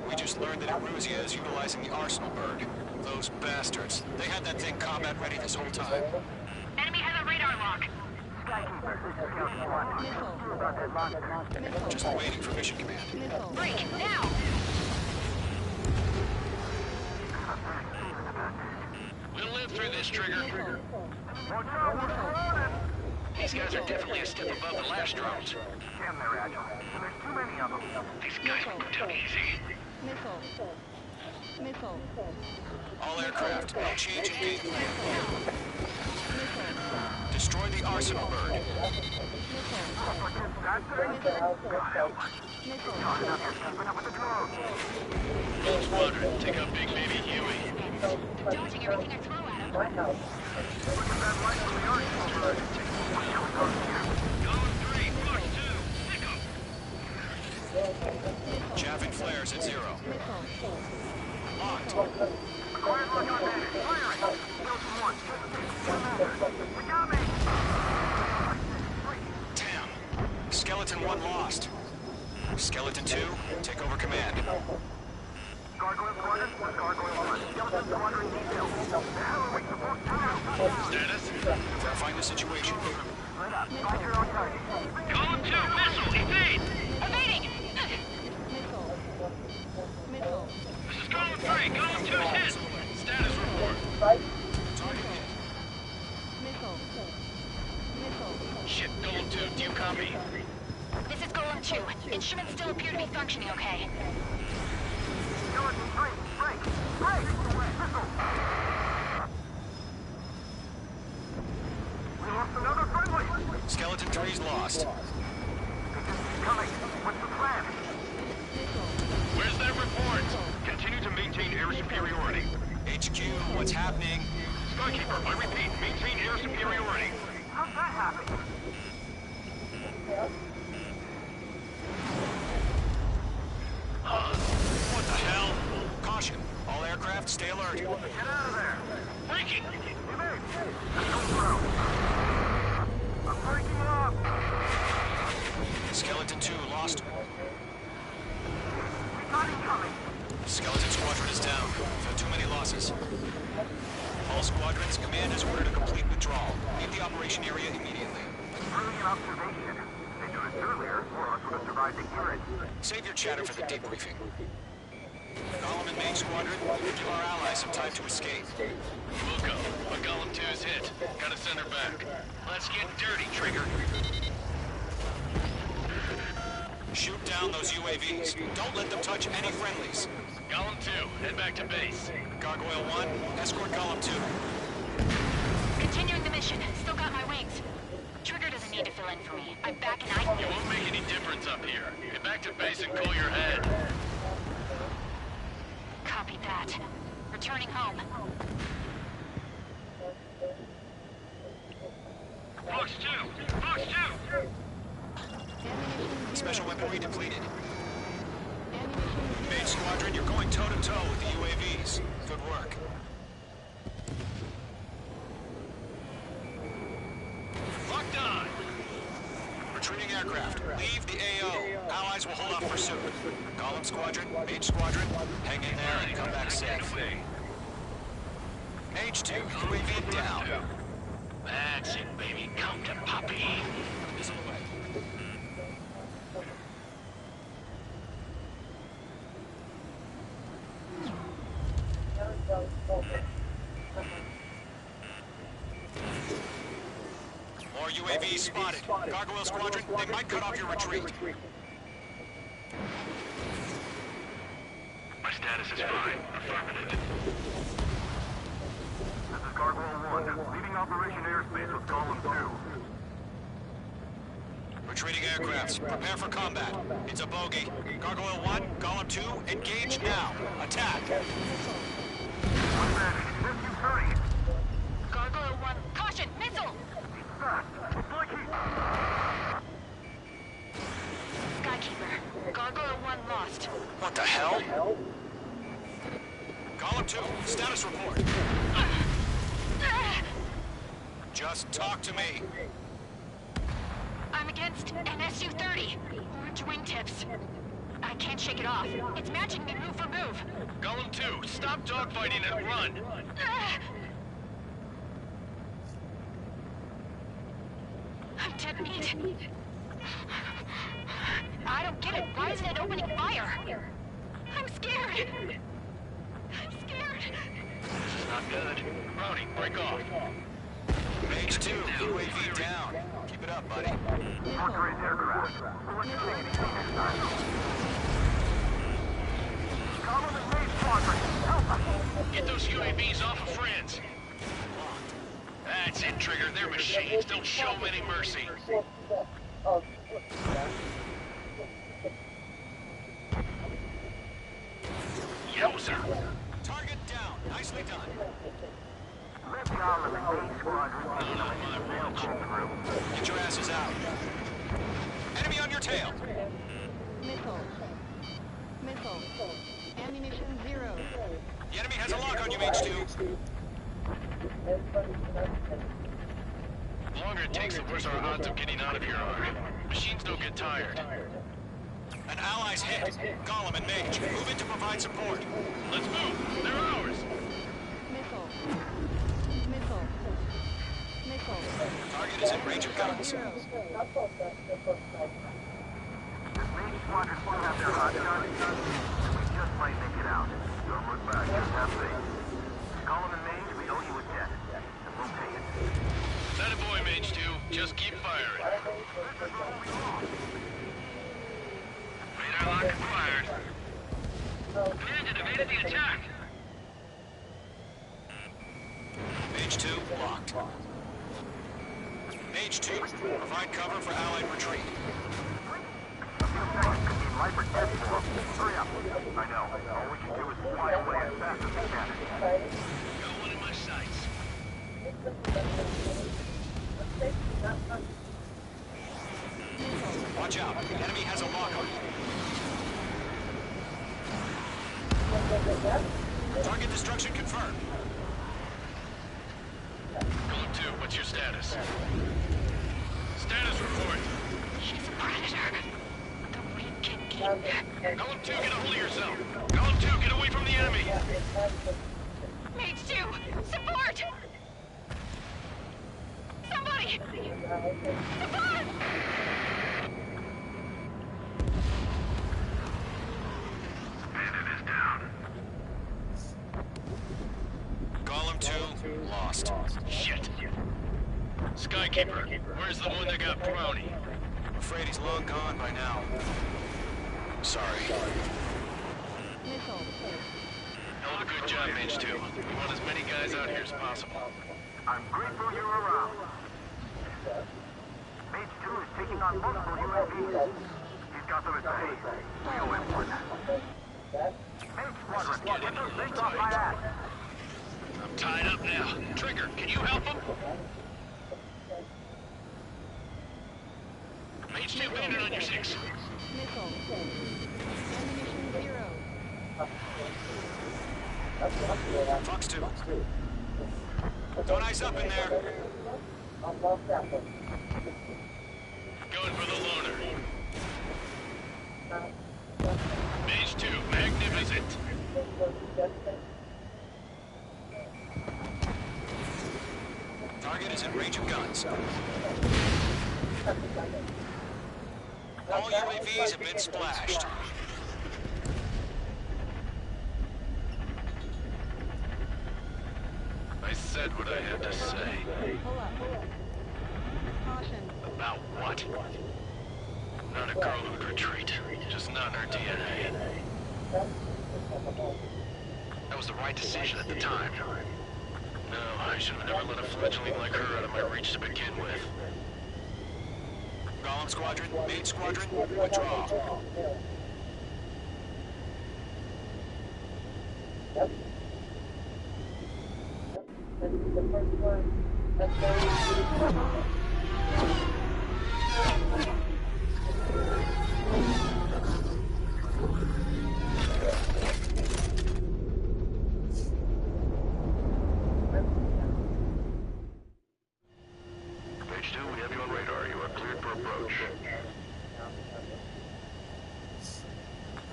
We just learned that Eruzia is utilizing the Arsenal bird. Those bastards. They had that thing combat ready this whole time. Enemy has a radar lock. Just waiting for mission command. Break! Now! We'll live through this, Trigger. These guys are definitely a step above the last drones. Damn, they're agile. And there's too many of them. These guys moved down easy. All aircraft, no change in game plan. Destroy the Arsenal bird. Full squadron, take out Big Baby Huey. Dodging everything I throw at him. Column 3, push 2, pick up. Chaffing flares at 0. Locked. Damn. Skeleton 1 lost. Skeleton 2, take over command. Gargoyle Squadron, Gargoyle 1. Skeleton Squadron detail. The hell are we supposed to do? Status? Verifying the situation. Split up. Find your own target. Column 2, missile, evade! Evading! This is Column 3, Column 2's hit! Status report. Target hit. Shit, Column 2, do you copy? This is Golem 2. Instruments still appear to be functioning okay. Skeleton 3, break! Break! Missile! We lost another friendly! Skeleton 3's lost. Coming. What's the plan? Where's that report? Continue to maintain air superiority. HQ, what's happening? Skykeeper, I repeat, maintain air superiority. How's that happen? What the hell? Caution. All aircraft, stay alert. Get out of there! Breaking! Evade! Let's go through! I'm breaking up! Skeleton 2 lost. We got incoming! Skeleton Squadron is down. We've had too many losses. All squadrons, command has ordered a complete withdrawal. Leave the operation area immediately. Brilliant observation. They knew this earlier, or else would have survived to hear it. Save your chatter for the debriefing. Golem and Main Squadron, give our allies some time to escape. Luco, my Golem 2 is hit. Gotta send her back. Let's get dirty, Trigger. Shoot down those UAVs. Don't let them touch any friendlies. Golem 2, head back to base. Gargoyle 1, escort Golem 2. Continuing the mission. Still got my wings. Trigger doesn't need to fill in for me. I'm back and You won't make any difference up here. Get back to base and cool your head. Copy that. Returning home. Fox 2! Fox 2! Special weaponry depleted. Main Squadron, you're going toe-to-toe with the UAVs. Good work. done. Retreating aircraft. Leave the AO. Allies will hold off pursuit. Column Squadron, Mage Squadron, hang in there and come back safe. Mage 2, UAV down. That's it, baby. Come to Poppy. Missile away. More UAVs spotted. Gargoyle Squadron, they might cut off your retreat. My status is fine. Affirmative. This is Gargoyle 1, leaving Operation Airspace with Column 2. Retreating aircrafts, prepare for combat. It's a bogey. Gargoyle 1, Column 2, engage now. Attack. What's that? This you hurry. Gargoyle 1, caution, missile! Skykeeper, Gargoyle 1 lost. What the hell? Column 2, status report. Just talk to me. I'm against an Su-30. Orange wingtips. I can't shake it off. It's matching me move for move. Golem 2, stop dogfighting and run. I'm dead meat. I don't get it. Why isn't it opening fire? I'm scared. I'm scared. This is not good. Brownie, break off. Mage 2, UAV down. Keep it up, buddy. Portrait aircraft. We'll let you take it easy next time. Column and Mage Squadron, help us! Get those UAVs off of friends. That's it, Trigger. They're machines. Don't show them any mercy. Yowzer. Target down. Nicely done. Let Column and Mage Squadron Not on my watch. Get your asses out. Enemy on your tail. Missile. Ammunition 0. The enemy has a lock on you, Mage 2. The longer it takes, the worse our odds of getting out of here are. Machines don't get tired. An ally's hit. Golem and Mage, move in to provide support. Let's move. They're ours. Missile. Target is in range of guns. This Mage Squadron still have their hot guns. We just might make it out. Don't look back, just have faith. Column and Mage, we owe you a debt. And we'll pay it. That a boy, Mage 2. Just keep firing. Radar lock acquired. Command had evaded the attack. Mage 2, locked. Mage 2, provide cover for allied retreat. A few seconds could mean life or death for us. Hurry up. I know. All we can do is fly away as fast as we can. Got one in my sights. Watch out. The enemy has a lock on you. Target destruction confirmed. Golem 2, what's your status? Status report. She's a predator. The weak can keep. Golem 2, get a hold of yourself. Golem 2, get away from the enemy. Mage 2, support! Somebody! Support! Bandit is down. Golem 2, lost. Shit. Skykeeper, where's the one that got Brownie? I'm afraid he's long gone by now. Sorry. Missile. Hell of a good job, Mage 2. We want as many guys out here as possible. I'm grateful you're around. Mage 2 is taking on multiple UAVs. He's got them at bay. We owe him one. Mage Squadron, get those things off my ass. I'm tied up now. Trigger, can you help him? Mage 2, bandit on your 6. Missile. Ammunition 0. Fox 2. Don't ice up in there. lost that one. Going for the loner. Uh, Mage 2, magnificent. Target is in range of guns. All UAVs have been splashed. I said what I had to say. Hold up. Caution. About what? Not a girl who'd retreat. Just not in her DNA. That was the right decision at the time. No, I should have never let a fledgling like her out of my reach to begin with. Golem Squadron, Main Squadron, withdraw. The first one, that's very Page 2, we have you on radar. You are cleared for approach.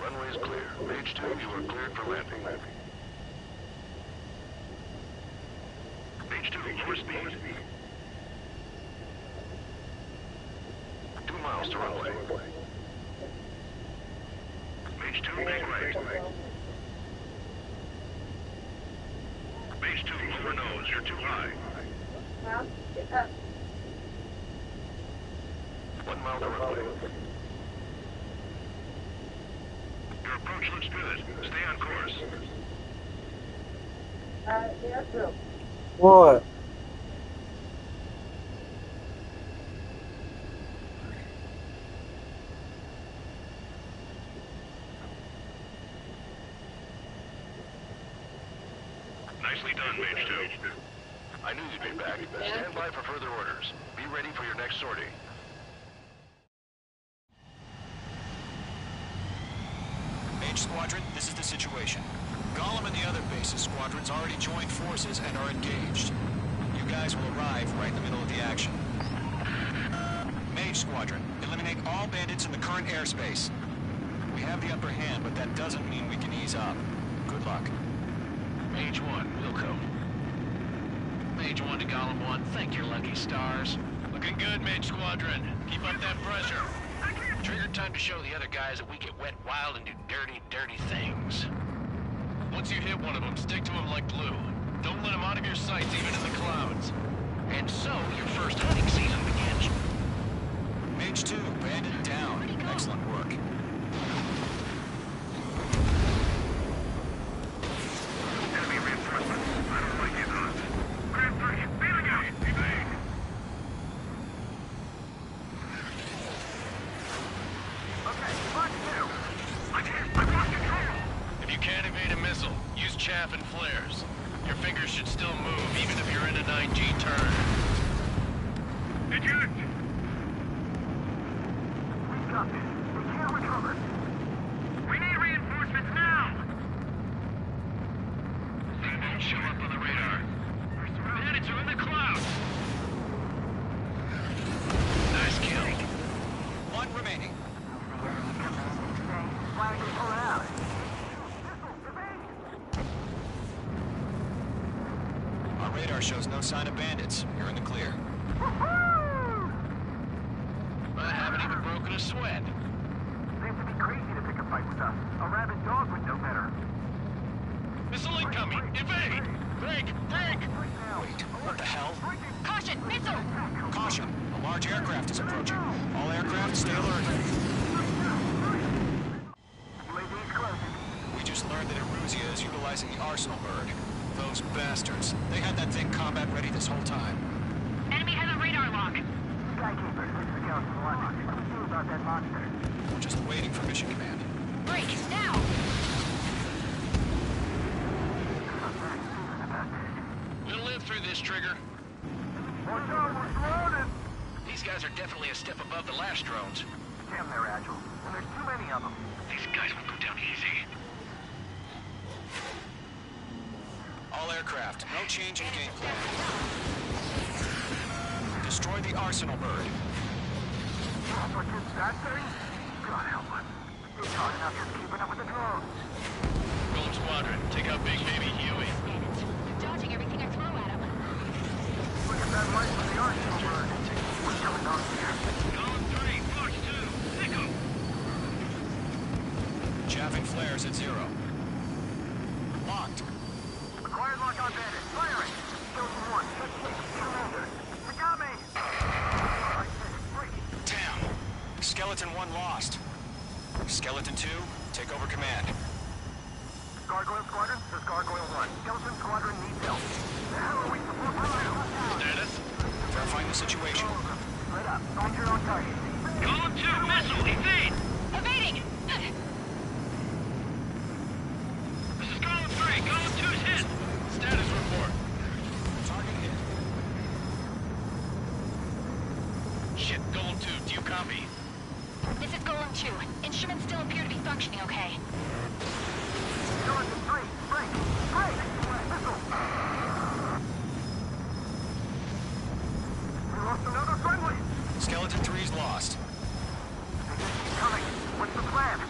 Runway is clear. Page 2, you are cleared for landing. Page 2, lower speed. 2 miles to runway. Page 2, make right. Page 2, lower nose. You're too high. 1 mile to runway. Your approach looks good. Stay on course. yeah, true. What? Nicely done, Mage 2. I knew you'd be back. Stand by for further orders. Be ready for your next sortie. Mage Squadron, this is the situation. Golem and the other bases squadrons already joined forces and are engaged. You guys will arrive right in the middle of the action. Mage Squadron, eliminate all bandits in the current airspace. We have the upper hand, but that doesn't mean we can ease up. Good luck. Mage 1, Wilco. Mage 1 to Golem 1, thank your lucky stars. Looking good, Mage Squadron. Keep up that pressure. Trigger time to show the other guys that we get wet wild and do dirty, dirty things. Once you hit one of them, stick to them like glue. Don't let them out of your sights, even in the clouds. And so, your first hunting season begins. Mage 2, bandit down. Excellent work. Enemy reinforcements. I don't like these odds. Grand 3, beating out. Evade. Okay, Mark 2. I've lost control. If you can't evade a missile, use chaff and flares. Your fingers should still move, even if you're in a 9G turn. Eject! We've got this. We can't recover. We need reinforcements now! They won't show up on the radar. Bandits are in the clouds! Nice kill. One remaining. Flag is pulling out. Our radar shows no sign of bandits. You're in the clear. I haven't even broken a sweat. Seems to be crazy to pick a fight with us. A rabid dog would know better. Missile incoming! Evade! Break! Break! Wait, what the hell? Caution, missile! Caution! A large aircraft is approaching. All aircraft, stay alert. UAV's closing. We just learned that Eruzia is utilizing the Arsenal bird. Those bastards. They had that thing combat ready this whole time. Enemy has a radar lock. Skykeeper, this is Galaxy 1. What do we do about that monster? We're just waiting for mission command. Break, now! We'll live through this, Trigger. Watch out, we're surrounded! These guys are definitely a step above the last drones. Damn, they're agile. And there's too many of them. These guys won't go down easy. All aircraft, no change in game plan. Destroy the arsenal bird. What is that thing? God help us. It's hard enough just keeping up with the drones. Golem Squadron, take out Big Baby Huey. They're dodging everything I throw at them. Look at that light from the arsenal bird. What's going on here? Column 3, Fox 2, pick 'em. Chaffing flares at 0. Locked. Acquired lock on bandit. Firing. Skeleton 1, 15, surrender. You got me. All right, free. Damn. Skeleton 1 lost. Skeleton 2, take over command. Gargoyle Squadron, this is Gargoyle 1. Skeleton Squadron needs help. The hell are we supposed to do? Status? Verifying the situation. Split up. Find your own target. Column 2, missile, evade! Evading! This is Column 3, Column 2's hit! Status report. Target hit. Shit, Golem 2, do you copy? This is Golem 2. Instruments still appear to be functioning okay. Skeleton 3, break! Break! Missile! We lost another friendly! Skeleton 3's lost. They just keep coming. What's the plan?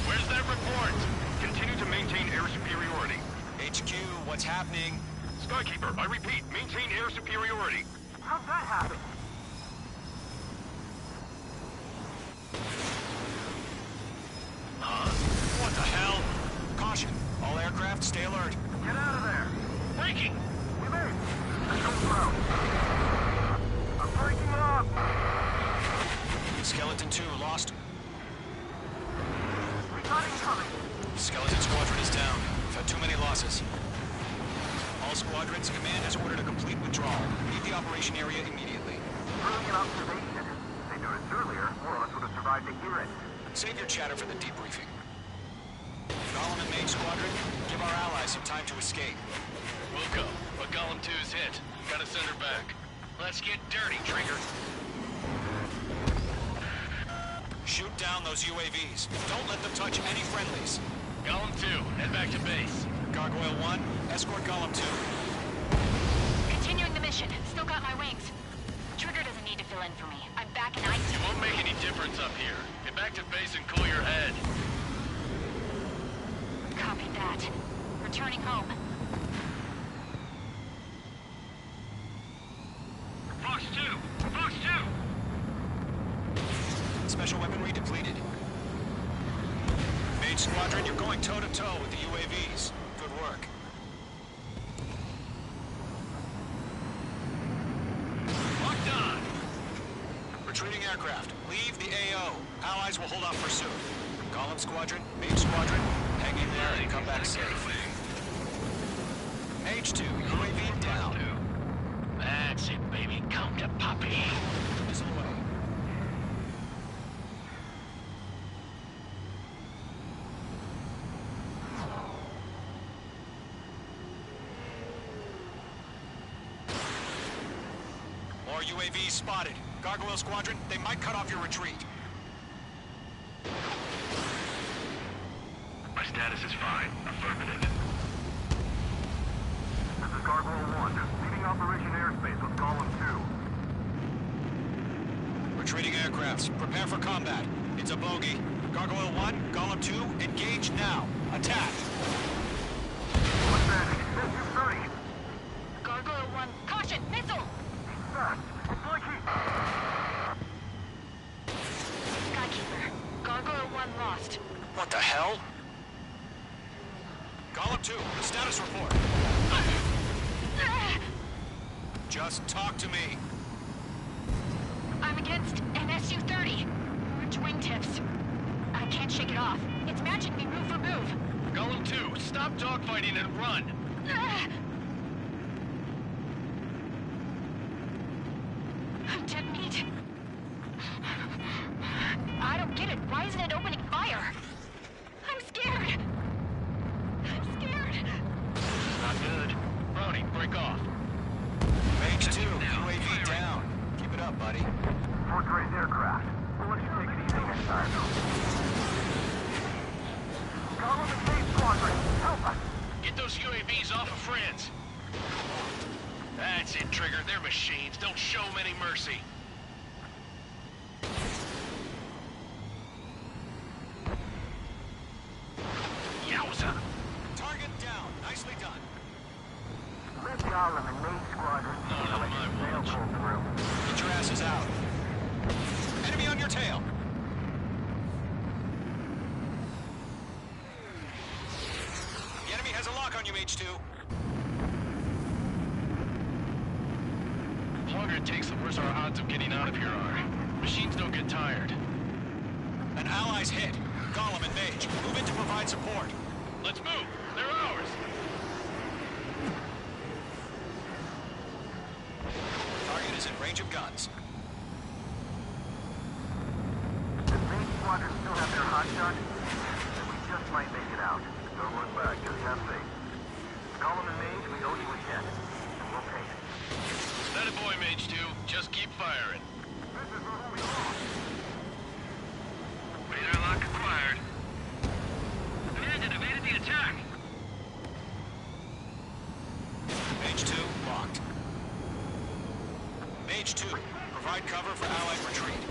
Where's that report? Continue to maintain air superiority. HQ, what's happening? Skykeeper, I repeat, maintain air superiority. How'd that happen? What the hell? Caution. All aircraft, stay alert. Get out of there! Breaking! We made! Let's go through. I'm breaking up! Skeleton 2 lost. Recon coming! Skeleton Squadron is down. We've had too many losses. All squadrons, command has ordered a complete withdrawal. Leave the operation area immediately. Brilliant observation. If they noticed earlier, more of us would have survived to hear it. Save your chatter for the debriefing. Golem and Mage Squadron, give our allies some time to escape. We'll go, but Golem 2's hit. Gotta send her back. Let's get dirty, Trigger. Shoot down those UAVs. Don't let them touch any friendlies. Golem 2, head back to base. Gargoyle 1, escort Golem 2. Continuing the mission. Still got my wings. Trigger doesn't need to fill in for me. I'm back in ice. It won't make any difference up here. Get back to base and cool your head. Copy that. Returning home. Fox 2! Fox 2! Special weaponry depleted. Mage Squadron, you're going toe-to-toe with the UAVs. Good work. Locked on! Retreating aircraft, leave the AO. Allies will hold off pursuit. Golem Squadron, Mage Squadron, hang in there and come back safe. Mage 2, UAV down. That's it, baby. Come to Poppy. Missile away. More UAVs spotted. Gargoyle Squadron, they might cut off your retreat. My status is fine. Affirmative. This is Gargoyle 1, just leaving Operation Airspace with Golem 2. Retreating aircrafts, prepare for combat. It's a bogey. Gargoyle 1, Golem 2, engage now. Attack! What's that? SU-30! Gargoyle 1, caution! Missile! Fast! It's like he... Skykeeper. Gargoyle 1 lost. What the hell? Golem 2, status report. Just talk to me. I'm against an SU-30. We're wingtips. I can't shake it off. It's matching me move for move. Golem 2, stop dogfighting and run. Dead meat. I don't get it. Why isn't it opening fire? I'm scared. I'm scared. Not good. Brownie, break off. Mage 2, UAV down. Keep it up, buddy. Fourth-grade aircraft. We'll let you take it easy next time. Golem and Mage Squadron, help us! Get those UAVs That's it, Trigger. They're machines. Don't show them any mercy. Yowza! Target down. Nicely done. Let Gollum and Main Squadron Not on my watch. Get your asses out. Enemy on your tail. The enemy has a lock on you, H2. The longer it takes, the worse our odds of getting out of here are. Machines don't get tired. An ally's hit. Gollum and Mage, move in to provide support. Let's move. They're ours. Target is in range of guns. The Main Squadron still have their hot shot, then we just might make it out. Don't look back, just have faith. Gollum and Mage, we owe you a jet, and we'll pay it. That a boy, Mage 2. Just keep firing. This is where we lost. Radar lock acquired. Bandit evaded the attack. Mage 2, locked. Mage 2, provide cover for allied retreat.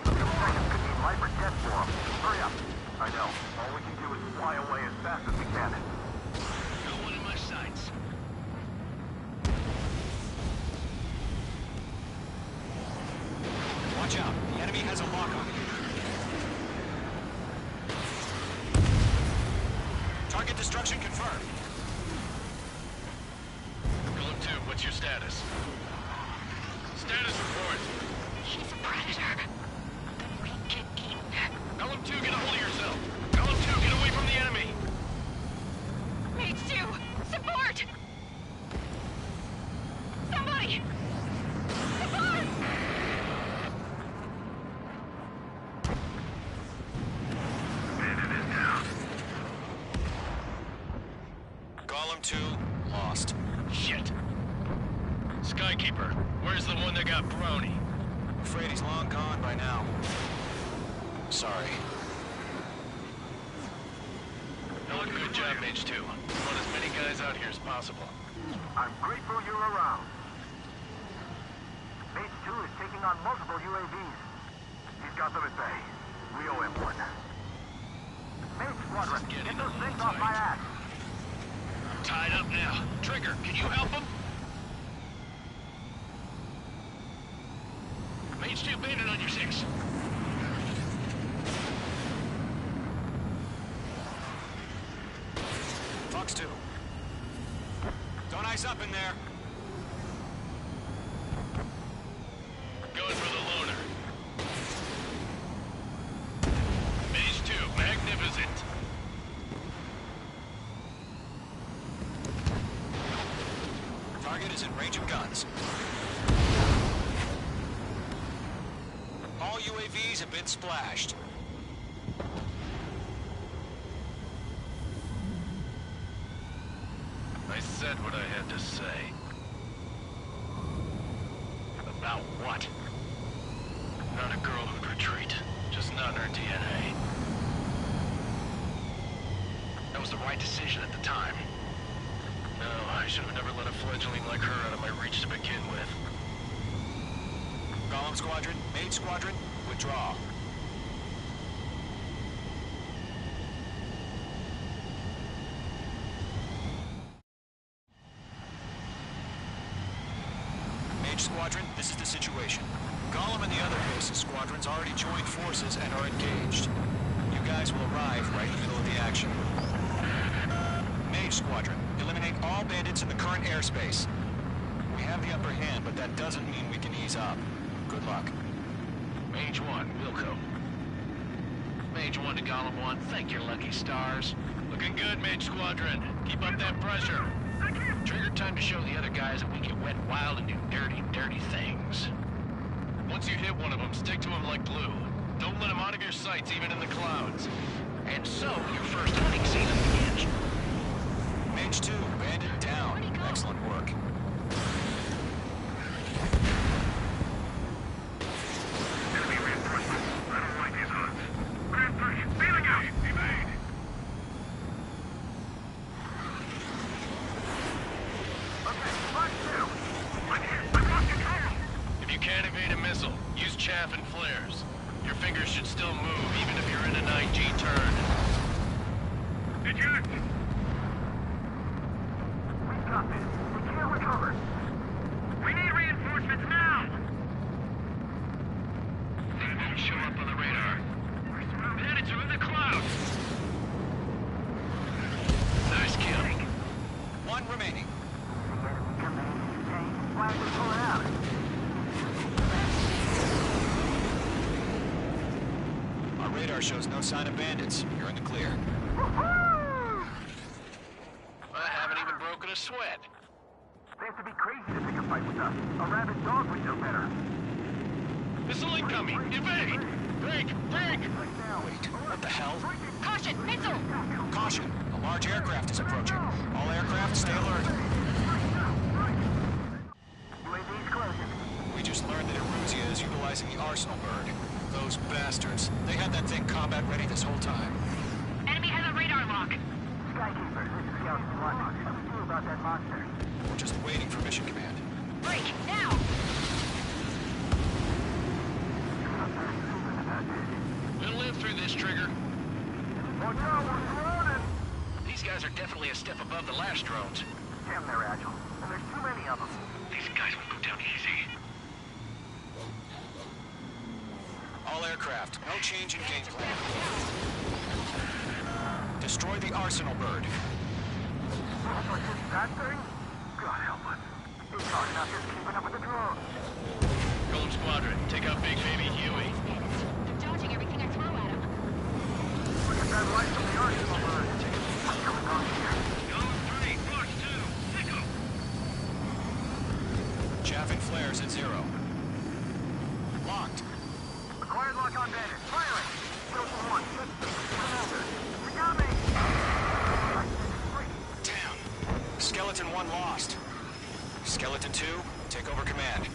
A few seconds could be life or death for them. Hurry up. I know. All we can do is fly away as fast as we can. No one in my sights. Watch out, the enemy has a lock on you. Target destruction confirmed. Golem 2, what's your status? Status report. She's a predator. But we can keep her. Golem 2, get a hold of yourself. Golem 2, get away from the enemy. Mage 2, support! Somebody! Support! Bandit is down. Gollum 2, lost. Shit. Skykeeper, where's the one that got brony? Afraid he's long gone by now. Sorry. Hell, good job, Mage 2. We want as many guys out here as possible. I'm grateful you're around. Mage 2 is taking on multiple UAVs. He's got them at bay. We owe him one. Mage Squadron, get those things off my ass. I'm tied up now. Trigger, can you help him? Mage 2, bandit on your 6. Fox 2. Don't ice up in there. Going for the loner. Mage 2, magnificent. Target is in range of guns. All UAVs have been splashed. I said what I had to say. About what? Not a girl who'd retreat. Just not in her DNA. That was the right decision at the time. No, I should have never let a fledgling like her out of my reach to begin with. Gollum Squadron, Mage Squadron, withdraw. Mage Squadron, this is the situation. Gollum and the other base squadrons already joined forces and are engaged. You guys will arrive right in the middle of the action. Mage Squadron, eliminate all bandits in the current airspace. We have the upper hand, but that doesn't mean we can ease up. Good luck. Mage 1, Wilco. Mage 1 to Golem 1, thank your lucky stars. Looking good, Mage Squadron. Keep up that pressure. Trigger time to show the other guys that we can wet wild and do dirty, dirty things. Once you hit one of them, stick to him like glue. Don't let him out of your sights, even in the clouds. And so, your first hunting season begins. Mage 2, bandit down. Excellent work. Enemy reinforcements. I don't like these hoods. Grand 3, feeling out. Evade. Okay, Mark 2. If you can't evade a missile, use chaff and flares. Your fingers should still move, even if you're in a 9G turn. Eject! We've got this. We can't recover. We need reinforcements now! They won't show up on the radar. We're headed through the clouds! Nice kill. One remaining. Why are we pulling out? Our radar shows no sign of bandits. You're in the clear. I haven't even broken a sweat. They have to be crazy to pick a fight with us. A rabid dog would know better. Missile incoming! Evade! Break! Break! Wait, what the hell? Caution, missile! Caution! A large aircraft is approaching. All aircraft, stay alert. UAV's closing. We just learned that Eruzia is utilizing the Arsenal bird. Those bastards. They had that thing combat ready this whole time. Enemy has a radar lock. Skykeeper, this is Scout 1. What do we do about that monster? We're just waiting for mission command. Break, now! We'll live through this, Trigger. Watch out, we're surrounded! These guys are definitely a step above the last drones. Damn, they're agile. And there's too many of them. These guys will go down easy. All aircraft, no change in game plan. Destroy the Arsenal bird. That thing? God help us. It's hard enough just keeping up with the drone. Golem Squadron, take out Big Baby Huey. They're dodging everything I throw at them. Look at that light from the Arsenal bird. What's going on here? Golem 3, Fox 2, Sicko. Chaff and flares at 0. Locked. Acquired lock on bandit. Firing! Wilson 1, remember. We got me! Damn. Skeleton 1 lost. Skeleton 2, take over command.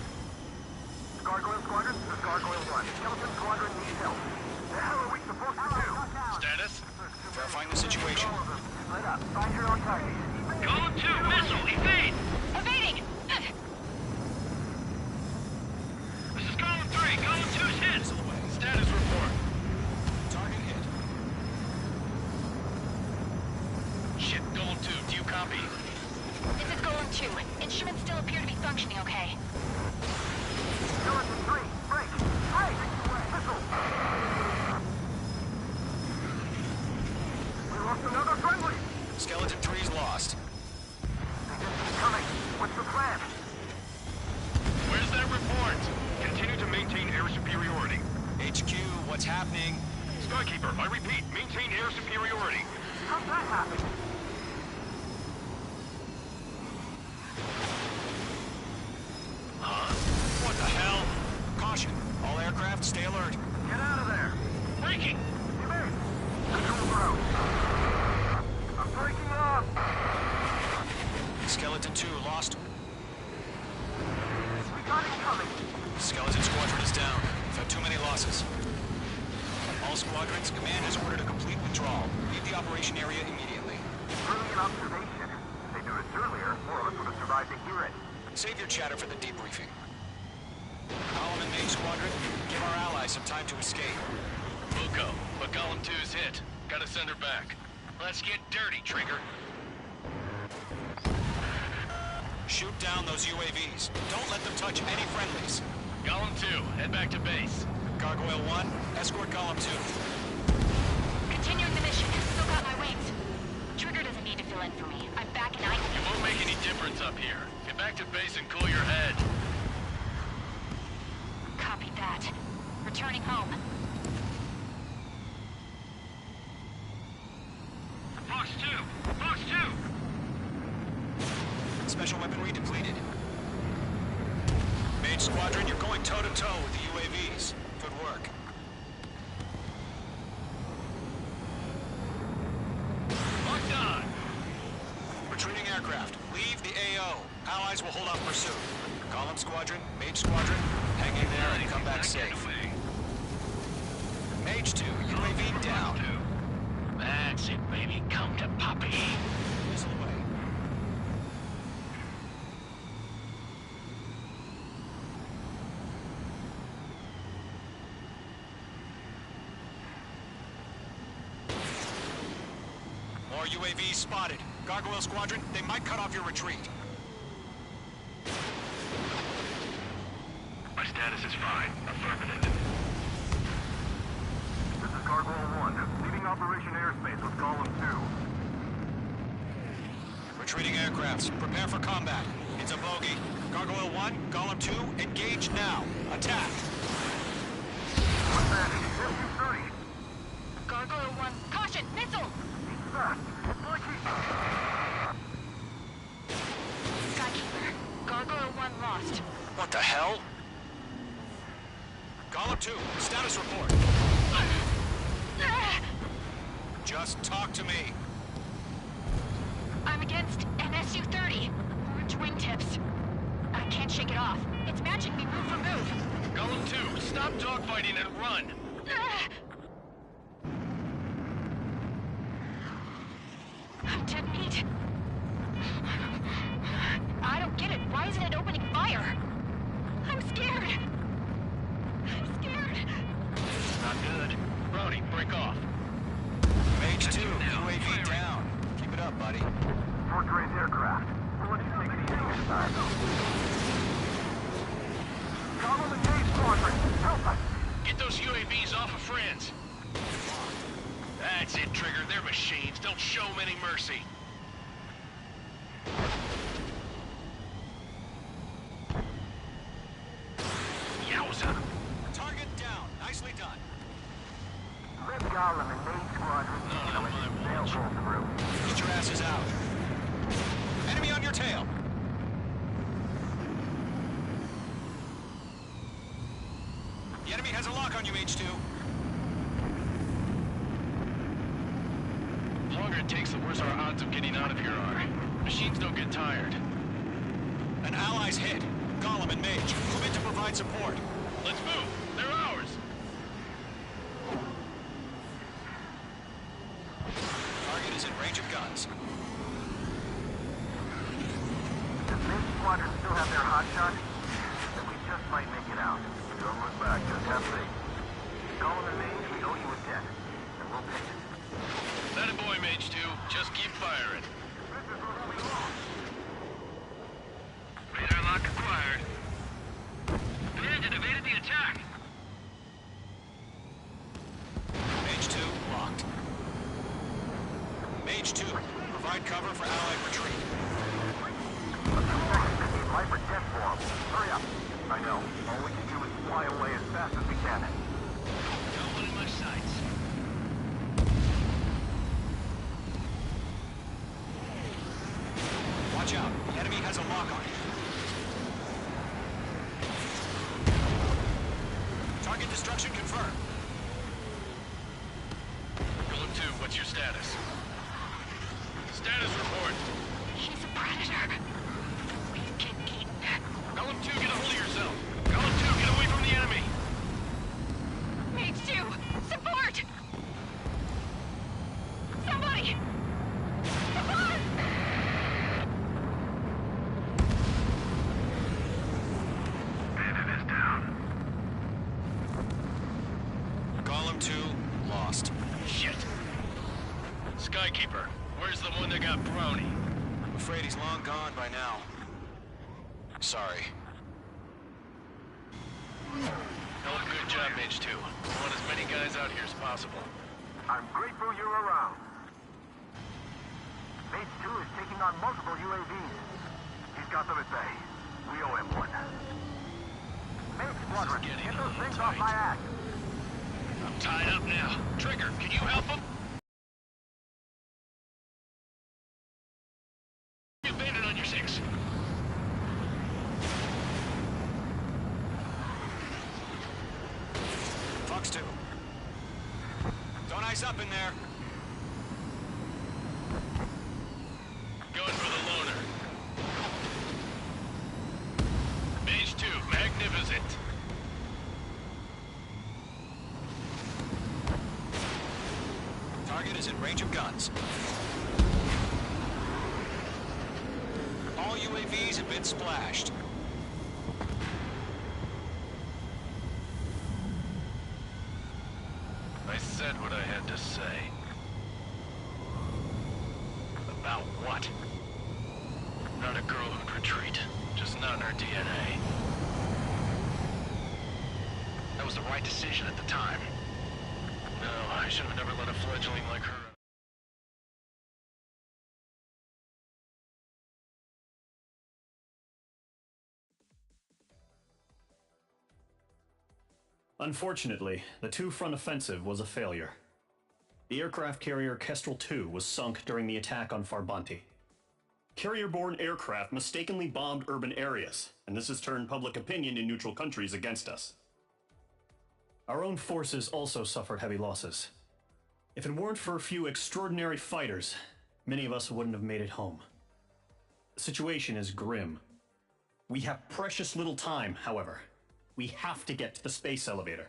Gargoyle Squadron, this is Gargoyle 1. Skeleton Squadron needs help. The hell are we supposed to do? Status? Verifying the situation. Split up. Find your own target. Golem 2, missile, evade! Evading! This is Golem 3, Golem 2's hit! Status report. Target hit. Shit, Golem 2, do you copy? This is Golem 2. Instruments still appear to be functioning okay. Skeleton 3, break! Break! Missile! We lost another friendly! Skeleton 3's lost. They just keep coming. What's the plan? Where's that report? Continue to maintain air superiority. HQ, what's happening? Skykeeper, I repeat, maintain air superiority. How's that happen? What the hell? Caution. All aircraft, stay alert. Get out of there! Breaking! Evade! Control ground. I'm breaking up! Skeleton 2 lost. We got incoming! Skeleton Squadron is down. We've had too many losses. All squadrons, command has ordered a complete withdrawal. Leave the operation area immediately. Brilliant observation. If they knew this earlier, more of us would have survived to hear it. Save your chatter for the debriefing. Column and main squadron, give our allies some time to escape. We'll go, but Golem 2's hit. Gotta send her back. Let's get dirty, Trigger. Shoot down those UAVs. Don't let them touch any friendlies. Golem 2, head back to base. Gargoyle 1, escort Column 2. Continuing the mission. Still got my wings. Trigger doesn't need to fill in for me. I'm back in It won't make any difference up here. Get back to base and cool your head. Copy that. Returning home. Fox 2! Fox 2! Special weaponry depleted. Main squadron, you're going toe-to-toe with the UAVs. Good work. Locked on! Retreating aircraft, leave the AO. Allies will hold off pursuit. Column squadron, Mage squadron, hang in there and come back safe. Mage 2, UAV down. That's it, baby. Come to Poppy. Missile away. More UAVs spotted. Gargoyle Squadron, they might cut off your retreat. My status is fine. Affirmative. This is Gargoyle 1, leaving Operation Airspace with Column 2. Retreating aircrafts, prepare for combat. It's a bogey. Gargoyle 1, Column 2, engage now. Attack! What's that? SU-30. Gargoyle 1, caution, missile! He's fast. It's like Skykeeper, Gargoyle 1 lost. What the hell? Column 2, status report. Just talk to me. I'm against an SU-30. Orange wingtips. I can't shake it off. It's matching me move for move. Golem 2, stop dogfighting and run! I'm dead meat. I don't get it. Why isn't it opening fire? I'm scared. I'm scared. Not good. Brody, break off. Mage 2, UAV down. Keep it up, buddy. Fort Gray's aircraft. We'll let you take it easy this time. Column and Gage Squadron, help us! Get those UAVs off of friends. That's it, Trigger. They're machines. Don't show them any mercy. Yowza! Target down. Nicely done. Red Golem and Main Squadron, they'll pull through. Get your asses out. Enemy on your tail. The enemy has a lock on you, Mage 2. The longer it takes, the worse our odds of getting out of here are. Machines don't get tired. An ally's hit. Golem and Mage, move in to provide support. Let's move. They're ours. Target is in range of guns. Does Main Squadron still have their hot shot? Then we just might make it out. Don't look back, just have faith. Column and Mage, we owe you a debt. And we'll pay it. That a boy, Mage 2. Just keep firing. Radar lock acquired. Bandit evaded the attack. Mage 2, locked. Mage 2, provide cover for allied retreat. Life or death for them. Hurry up. I know. All we can do is fly away as fast as we can. Got one in my sights. Watch out. The enemy has a lock on you. Target destruction confirmed. Golem 2, what's your status? Status report. He's a predator. We can eat. Golem 2, get a hold of yourself. Golem 2, get away from the enemy. Mage 2, support! Somebody! Support! Bandit is down. Golem 2, lost. Shit. Skykeeper, where's the one that got Brownie? I'm afraid he's long gone by now. Sorry. Hell of a good job, Mage 2. I want as many guys out here as possible. I'm grateful you're around. Mage 2 is taking on multiple UAVs. He's got them at bay. We owe him one. Mage Squadron, get those things off my ass. I'm tied up now. Trigger, can you help him? Bandit on your 6. Fox 2. Don't ice up in there. Going for the loner. Mage 2, magnificent. Target is in range of guns. All UAVs have been splashed. I said what I had to say. that was the right decision at the time. No, I should have never let a fledgling like her... Unfortunately, the two-front offensive was a failure. The aircraft carrier Kestrel II was sunk during the attack on Farbanti. Carrier-borne aircraft mistakenly bombed urban areas, and this has turned public opinion in neutral countries against us. Our own forces also suffered heavy losses. If it weren't for a few extraordinary fighters, many of us wouldn't have made it home. The situation is grim. We have precious little time, however. We have to get to the space elevator.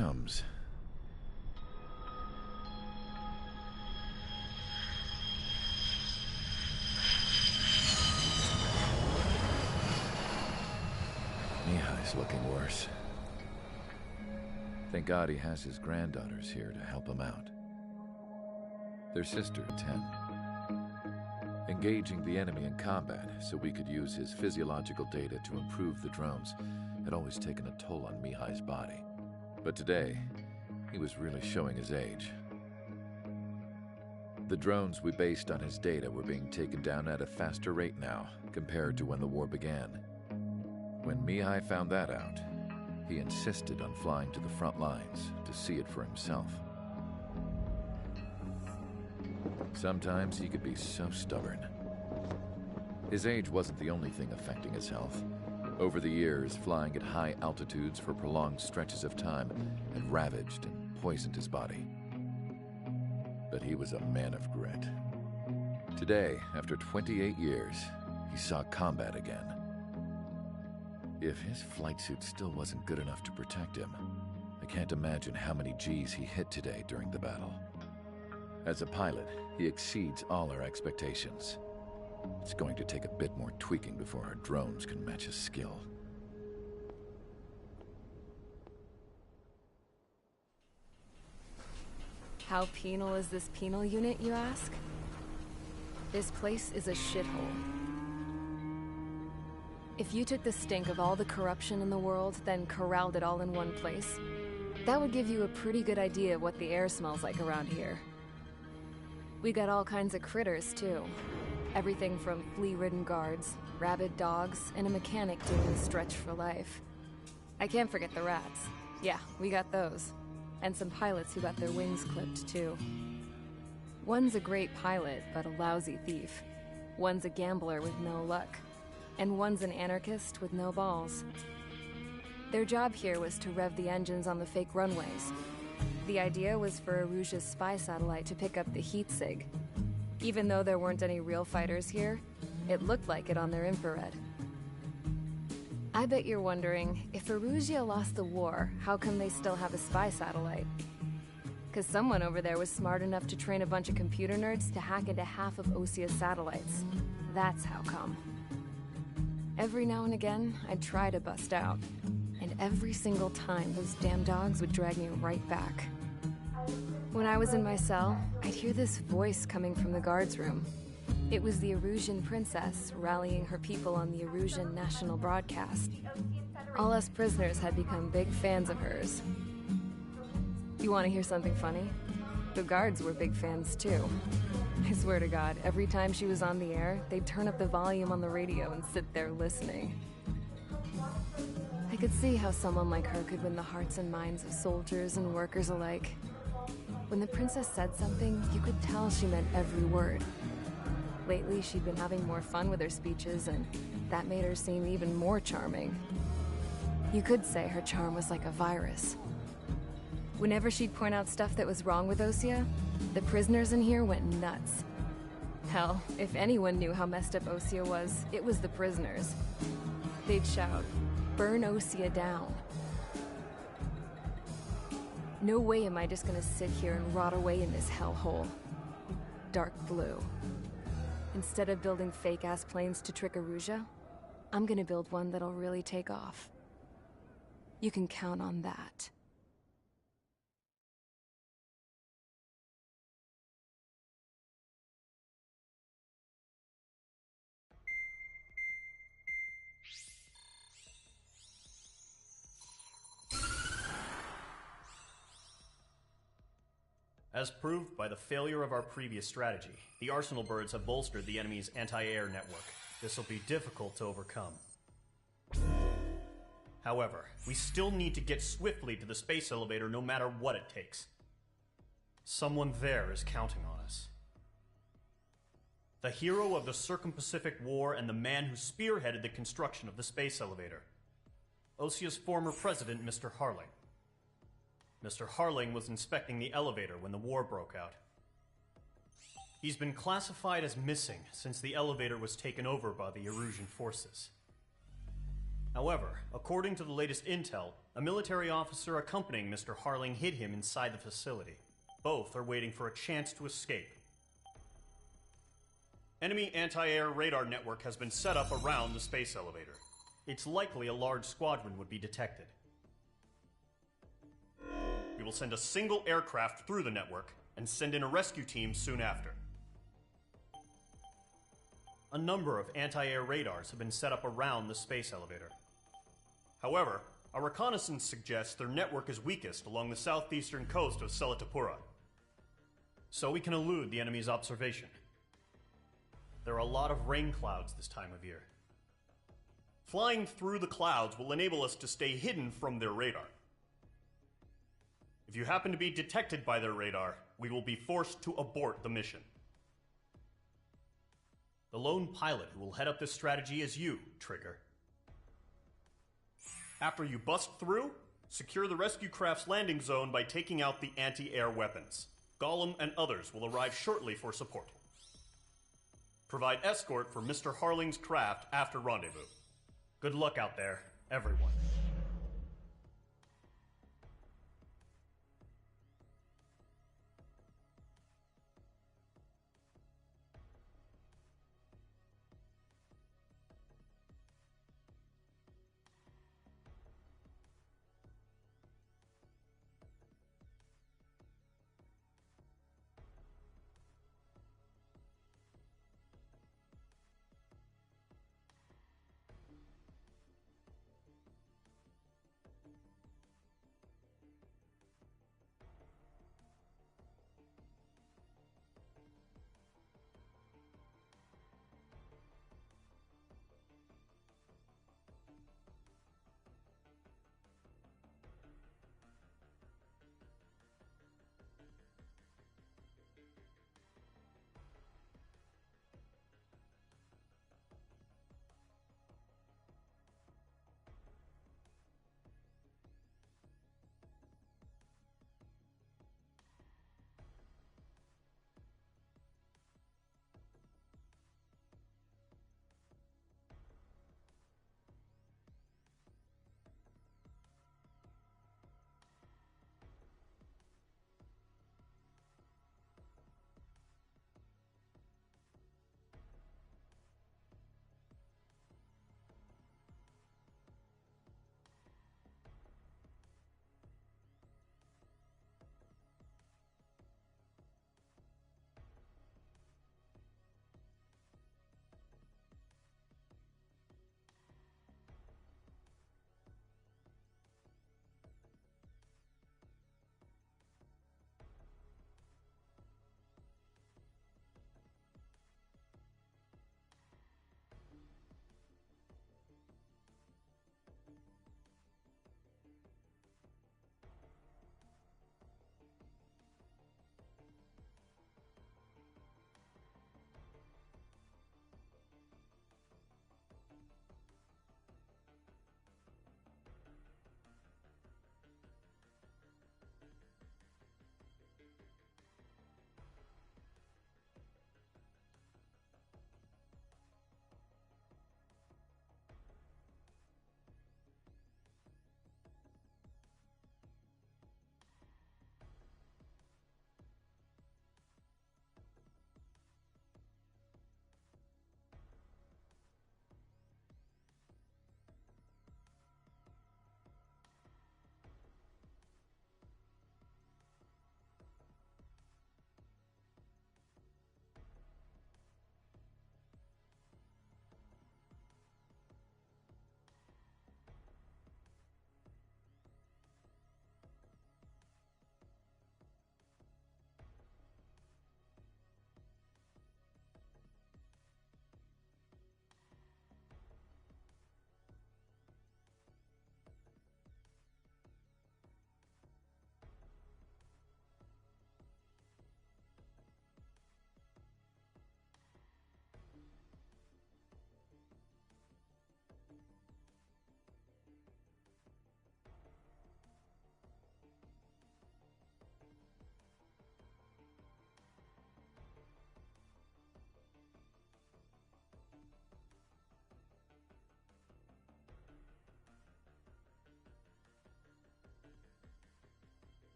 comes. Mihai's looking worse. Thank God he has his granddaughters here to help him out. Their sister, 10. Engaging the enemy in combat so we could use his physiological data to improve the drones had always taken a toll on Mihai's body. But today, he was really showing his age. The drones we based on his data were being taken down at a faster rate now compared to when the war began. When Mihai found that out, he insisted on flying to the front lines to see it for himself. Sometimes he could be so stubborn. His age wasn't the only thing affecting his health. Over the years, flying at high altitudes for prolonged stretches of time had ravaged and poisoned his body. But he was a man of grit. Today, after 28 years, he saw combat again. If his flight suit still wasn't good enough to protect him, I can't imagine how many G's he hit today during the battle. As a pilot, he exceeds all our expectations. It's going to take a bit more tweaking before our drones can match his skill. How penal is this penal unit, you ask? This place is a shithole. If you took the stink of all the corruption in the world, then corralled it all in one place, that would give you a pretty good idea of what the air smells like around here. We got all kinds of critters, too. Everything from flea-ridden guards, rabid dogs, and a mechanic doing a stretch for life. I can't forget the rats. Yeah, we got those. And some pilots who got their wings clipped, too. One's a great pilot, but a lousy thief. One's a gambler with no luck. And one's an anarchist with no balls. Their job here was to rev the engines on the fake runways. The idea was for Aruja's spy satellite to pick up the heat sig. Even though there weren't any real fighters here, it looked like it on their infrared. I bet you're wondering, if Aruja lost the war, how come they still have a spy satellite? 'Cause someone over there was smart enough to train a bunch of computer nerds to hack into half of Osia's satellites. That's how come. Every now and again, I'd try to bust out. And every single time, those damn dogs would drag me right back. When I was in my cell, I'd hear this voice coming from the guards room. It was the Erusian princess rallying her people on the Erusian national broadcast. All us prisoners had become big fans of hers. You want to hear something funny? The guards were big fans too. I swear to God, every time she was on the air, they'd turn up the volume on the radio and sit there listening. I could see how someone like her could win the hearts and minds of soldiers and workers alike. When the princess said something, you could tell she meant every word. Lately, she'd been having more fun with her speeches, and that made her seem even more charming. You could say her charm was like a virus. Whenever she'd point out stuff that was wrong with Osia, the prisoners in here went nuts. Hell, if anyone knew how messed up Osia was, it was the prisoners. They'd shout, "Burn Osia down." No way am I just gonna sit here and rot away in this hellhole. Dark blue. Instead of building fake-ass planes to trick Aruja, I'm gonna build one that'll really take off. You can count on that. As proved by the failure of our previous strategy, the Arsenal birds have bolstered the enemy's anti-air network. This will be difficult to overcome. However, we still need to get swiftly to the space elevator no matter what it takes. Someone there is counting on us. The hero of the Circum-Pacific War and the man who spearheaded the construction of the space elevator. Osia's former president, Mr. Harling. Mr. Harling was inspecting the elevator when the war broke out. He's been classified as missing since the elevator was taken over by the Erusian forces. However, according to the latest intel, a military officer accompanying Mr. Harling hid him inside the facility. Both are waiting for a chance to escape. Enemy anti-air radar network has been set up around the space elevator. It's likely a large squadron would be detected. We will send a single aircraft through the network and send in a rescue team soon after. A number of anti-air radars have been set up around the space elevator. However, our reconnaissance suggests their network is weakest along the southeastern coast of Selatapura, so we can elude the enemy's observation. There are a lot of rain clouds this time of year. Flying through the clouds will enable us to stay hidden from their radar. If you happen to be detected by their radar, we will be forced to abort the mission. The lone pilot who will head up this strategy is you, Trigger. After you bust through, secure the rescue craft's landing zone by taking out the anti-air weapons. Gollum and others will arrive shortly for support. Provide escort for Mr. Harling's craft after rendezvous. Good luck out there, everyone.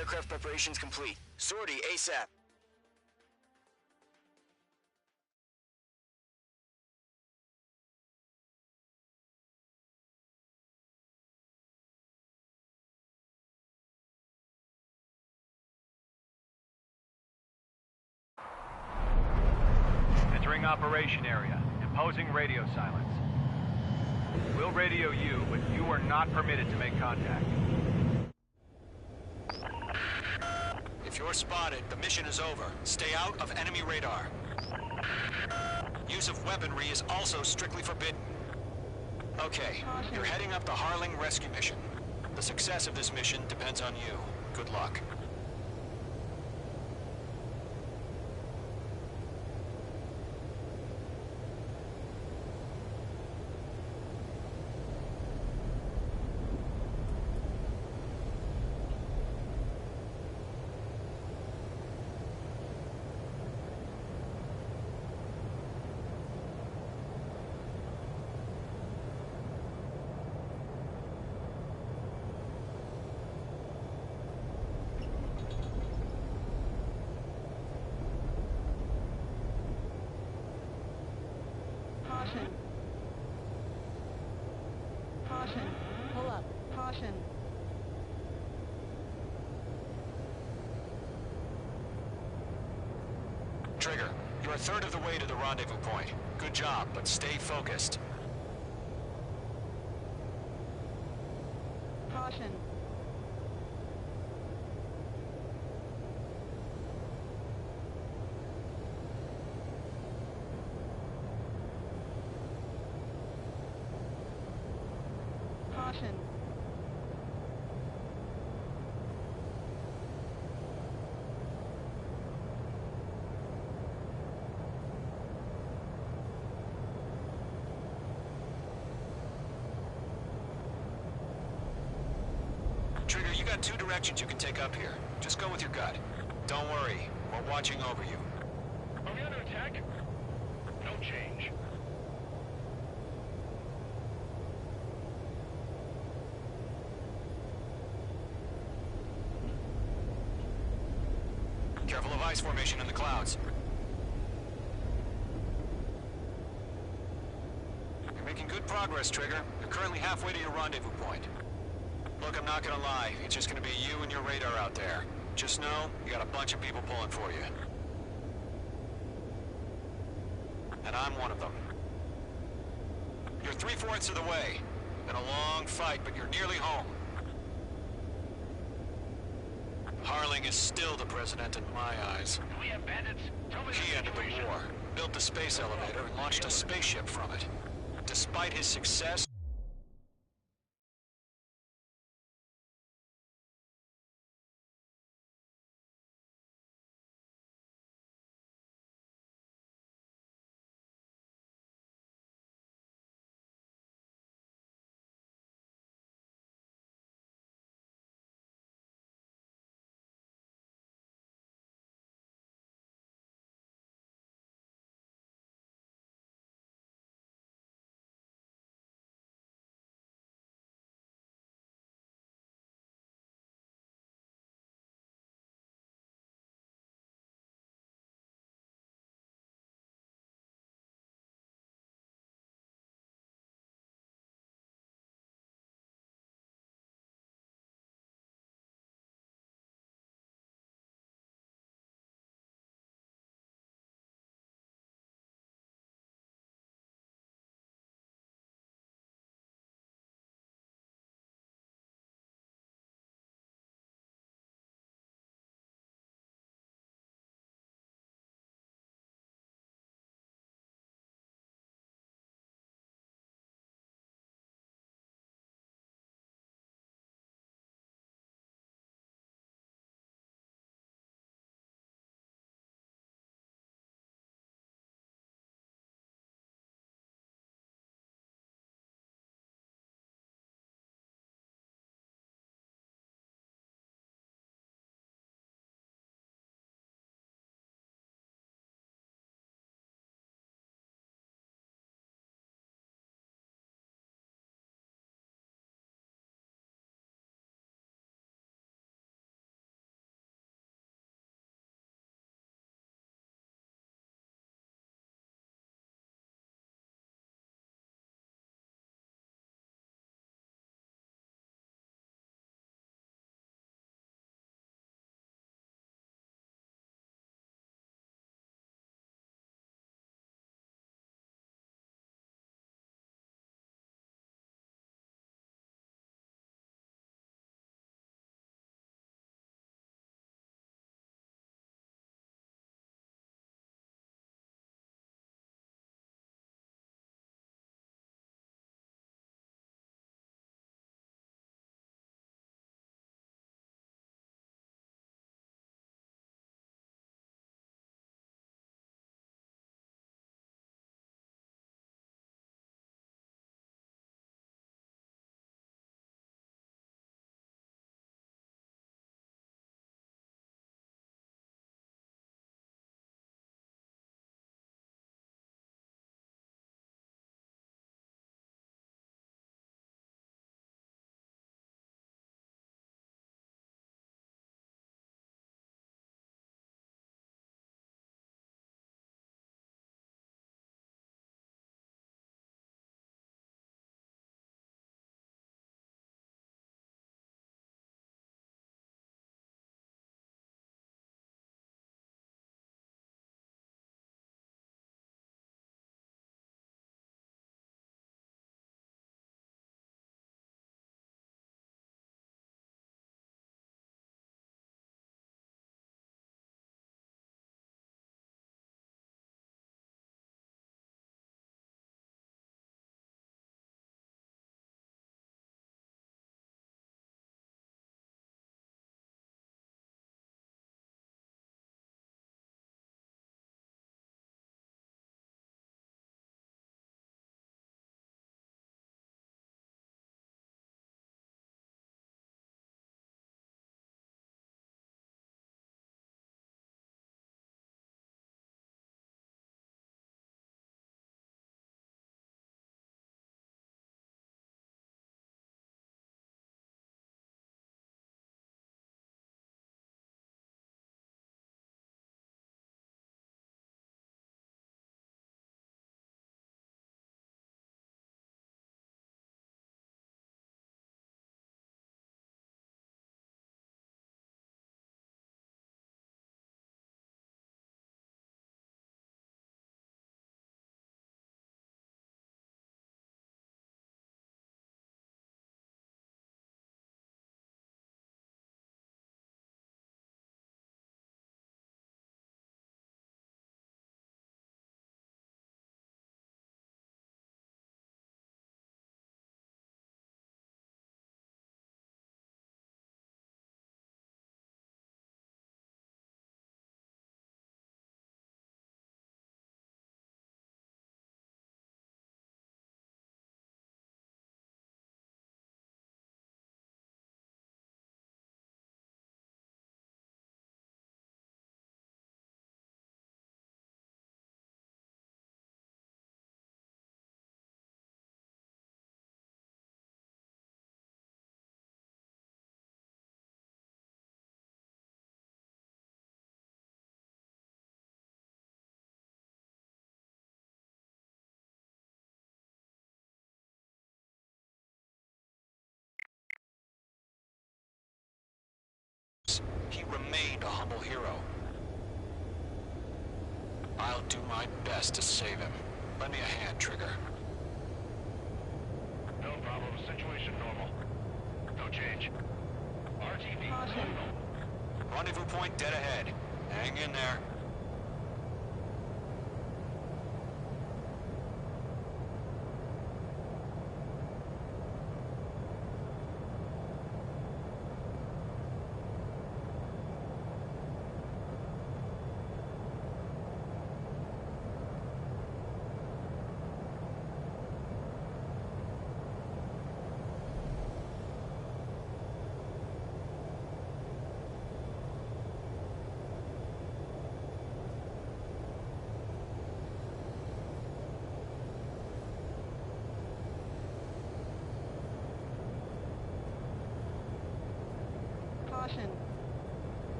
Aircraft preparations complete. Sortie ASAP. Entering operation area. Imposing radio silence. We'll radio you, but you are not permitted to make contact. If you're spotted, the mission is over. Stay out of enemy radar. Use of weaponry is also strictly forbidden. Okay, you're heading up the Harling rescue mission. The success of this mission depends on you. Good luck. Caution. Caution. Pull up. Caution. Trigger, you're a third of the way to the rendezvous point. Good job, but stay focused. Caution. Caution. Trigger, you got two directions you can take up here. Just go with your gut. Don't worry, we're watching over you. Are we under attack? No change. Careful of ice formation in the clouds. You're making good progress, Trigger. You're currently halfway to your rendezvous point. Look, I'm not gonna lie. It's just gonna be you and your radar out there. Just know, you got a bunch of people pulling for you. And I'm one of them. You're 3/4 of the way. Been a long fight, but you're nearly home. Harling is still the president in my eyes. Do we have bandits? Tell me He the ended the situation. war, built the space elevator, and launched a spaceship from it. Despite his success, remained a humble hero. I'll do my best to save him. Lend me a hand, Trigger. No problem. Situation normal. No change. RTV. Rendezvous point dead ahead. Hang in there.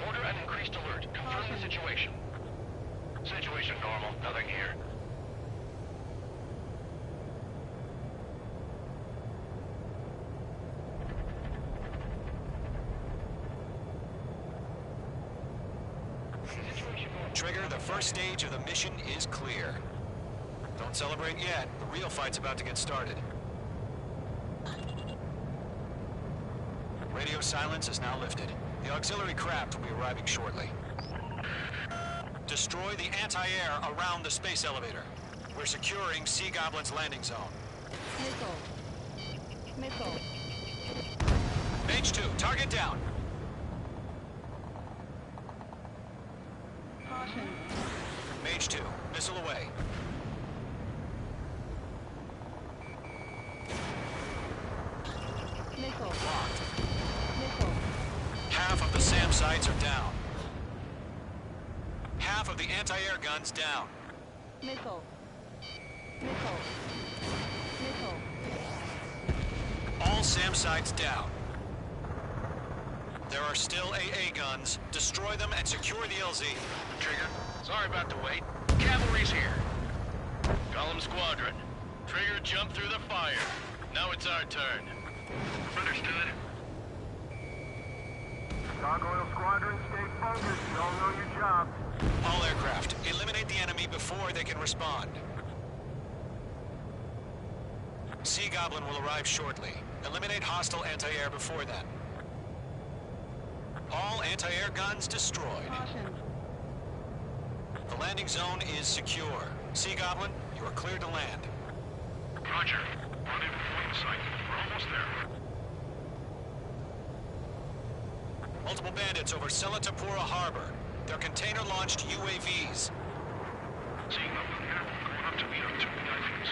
Order an increased alert. Confirm the situation. Situation normal. Nothing here. Trigger, the first stage of the mission is clear. Don't celebrate yet. The real fight's about to get started. Radio silence is now lifted. The auxiliary craft will be arriving shortly. Destroy the anti-air around the space elevator. We're securing Sea Goblin's landing zone. Missile. Mage 2, target down. Caution. Mage 2, missile away. Missile. Locked. Missile. Half of the SAM sites are down. Half of the anti-air guns down. Missile. Missile. Missile. All SAM sites down. There are still AA guns. Destroy them and secure the LZ. Trigger, sorry about the wait. Cavalry's here. Column Squadron. Trigger jumped through the fire. Now it's our turn. Understood. Gargoyle Squadron, stay focused. You all know your job. All aircraft, eliminate the enemy before they can respond. Sea Goblin will arrive shortly. Eliminate hostile anti-air before then. All anti-air guns destroyed. Caution. The landing zone is secure. Sea Goblin, you are cleared to land. Roger. Rendezvous point site. We're almost there. Multiple bandits over Selatapura Harbor. They're container-launched UAVs. Seeing them, careful. Going up to meet up 2 PIVs.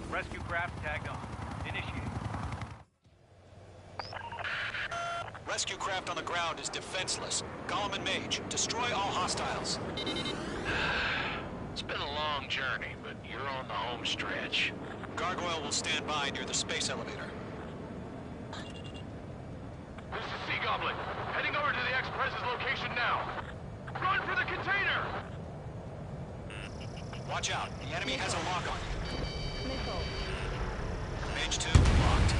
Rescue craft tagged on. Initiate. Rescue craft on the ground is defenseless. Gollum and Mage, destroy all hostiles. It's been a long journey, but you're on the home stretch. Gargoyle will stand by near the space elevator. This is Sea Goblin. Heading over to the Express's location now. Run for the container! Watch out. The enemy has a lock on you. Missile. Mage 2, locked.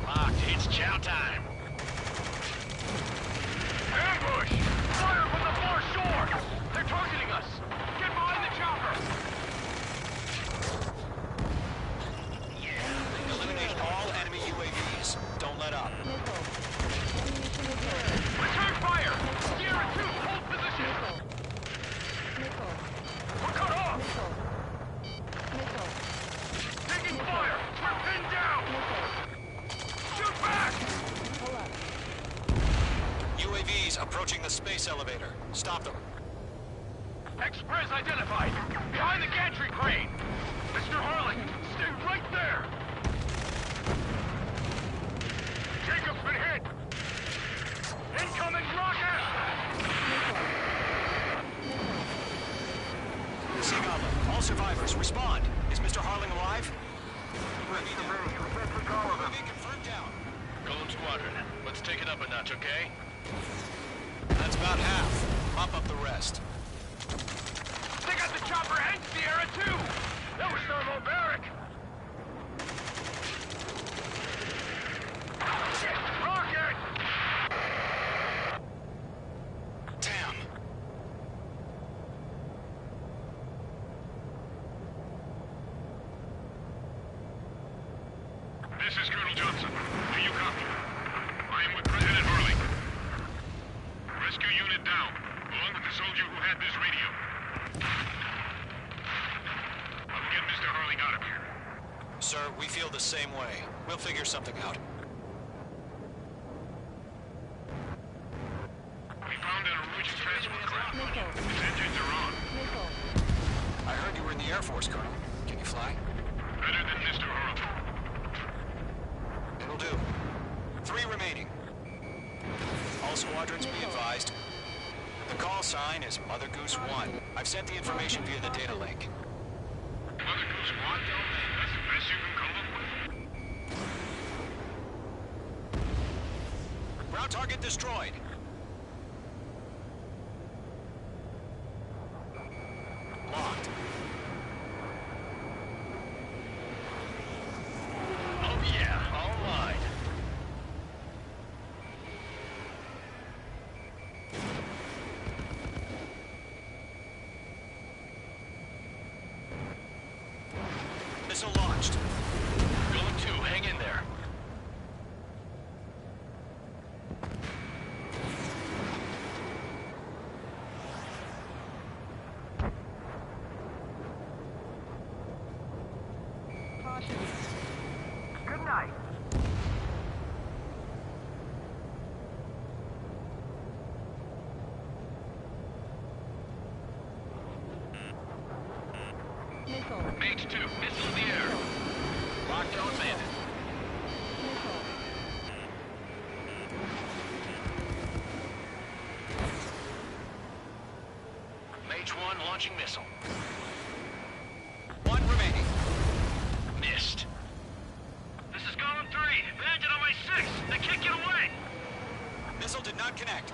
Locked. It's chow time. Ambush! Fire from the far shore! They're targeting us! Get behind the chopper! Eliminate all enemy UAVs. Don't let up. Missile. Ammunition report. Return fire! Sierra 2, hold position! Missile. We're cut off! Missile. Missile. Taking fire! We're pinned down! Missile. Shoot back! Pull up. UAVs approaching the space elevator. Stop them. Express identified! Behind the gantry crane! Mr. Harlan, stay right there! Jacob's been hit! Incoming rocket! Sea Goblin, all survivors, respond. Is Mr. Harling alive? We can't take all of them. UAV confirmed down. Golem Squadron, let's take it up a notch, okay? That's about half. Mop up the rest. They got the chopper and Sierra too! That was thermobaric! Shit! Rocket! Damn. This is Colonel Johnson. Do you copy? I am with President Harley. Rescue unit down, along with the soldier who had this radio. I'll get Mr. Harley out of here. Sir, we feel the same way. We'll figure something out. We found an emergency transport craft. Its engines are on. I heard you were in the Air Force, Colonel. Can you fly? Better than Mr. Harley. It'll do. 3 remaining. All squadrons be advised. The call sign is Mother Goose 1. I've sent the information via the data link. Mother Goose 1? That's the best you can come up with? Ground target destroyed. Locked. Oh yeah, all right. Missile launched. Going to, hang in there. Good night. Mage 2, missile in the air. Lockdown bandit. Mage 1 launching missile. 1 remaining. Missed. This is Column 3. Bandit on my 6. They can't get away. Missile did not connect.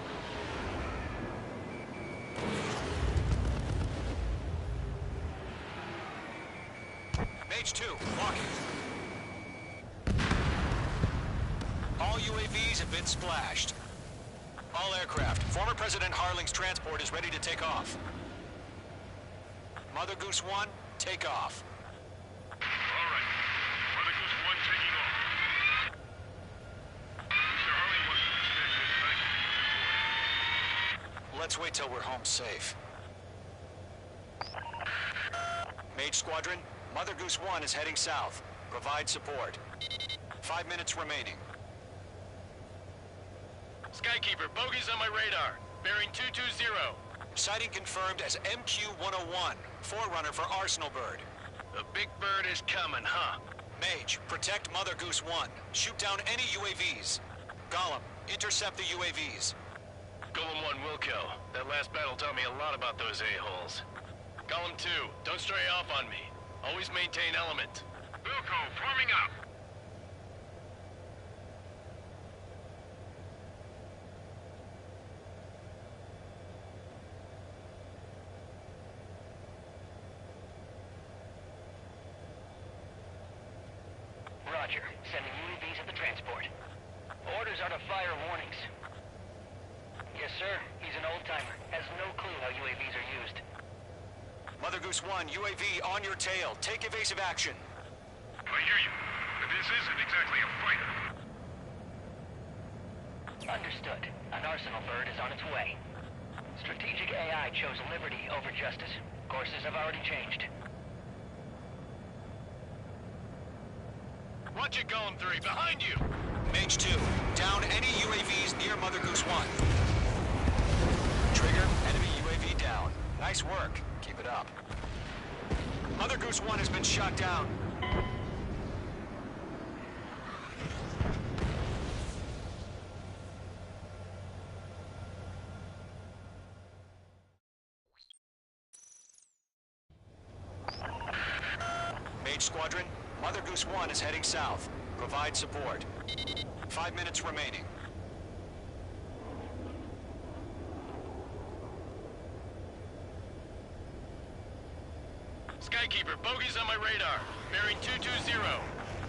Mage 2, walking. All UAVs have been splashed. All aircraft. Former President Harling's transport is ready to take off. Mother Goose 1, take off. All right. Mother Goose 1 taking off. Mr. Harley wants to extend his thanks. Let's wait till we're home safe. Mage Squadron, Mother Goose 1 is heading south. Provide support. 5 minutes remaining. Skykeeper, bogeys on my radar. Bearing 220. Sighting confirmed as MQ-101, forerunner for Arsenal Bird. The big bird is coming, huh? Mage, protect Mother Goose 1. Shoot down any UAVs. Gollum, intercept the UAVs. Golem 1 will kill. That last battle taught me a lot about those a-holes. Golem 2, don't stray off on me. Always maintain element. Wilco, forming up. Roger. Sending UAVs at the transport. Orders are to fire warnings. Yes, sir. He's an old-timer. Has no clue how UAVs are used. Mother Goose 1, UAV on your tail. Take evasive action. I hear you. But this isn't exactly a fighter. Understood. An Arsenal Bird is on its way. Strategic AI chose liberty over justice. Courses have already changed. Watch it, Golem 3. Behind you! Mage 2, down any UAVs near Mother Goose 1. Trigger, enemy UAV down. Nice work. Keep it up. Mother Goose 1 has been shot down. Mage Squadron, Mother Goose 1 is heading south. Provide support. 5 minutes remaining. Skykeeper, bogey's on my radar. Bearing 220.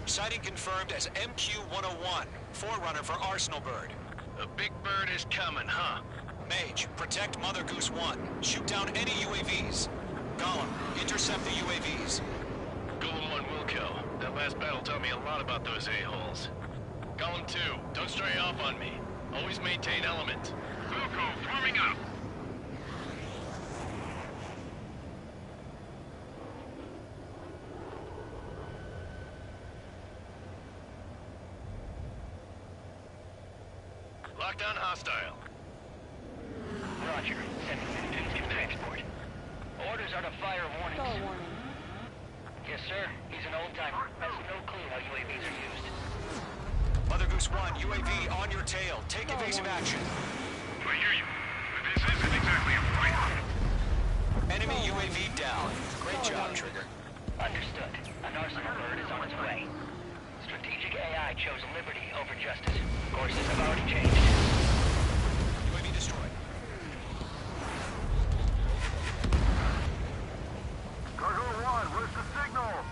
Sighting confirmed as MQ-101, forerunner for Arsenal Bird. The big bird is coming, huh? Mage, protect Mother Goose 1. Shoot down any UAVs. Gollum, intercept the UAVs. Golem 1 will kill. That last battle taught me a lot about those a-holes. Golem 2, don't stray off on me. Always maintain element. Wilco, forming up. Lockdown hostile. Roger. Sending units to transport. Orders are to fire warnings. Call warning. Yes, sir. He's an old-timer. Has no clue how UAVs are used. Mother Goose 1, UAV on your tail. Take evasive action. I hear you. But this isn't exactly a fight. Enemy UAV down. Great job, Trigger. Understood. An Arsenal Bird is on its way. Strategic AI chose liberty over justice. Courses have already changed. UAV destroyed. Gargoyle 1, where's the signal?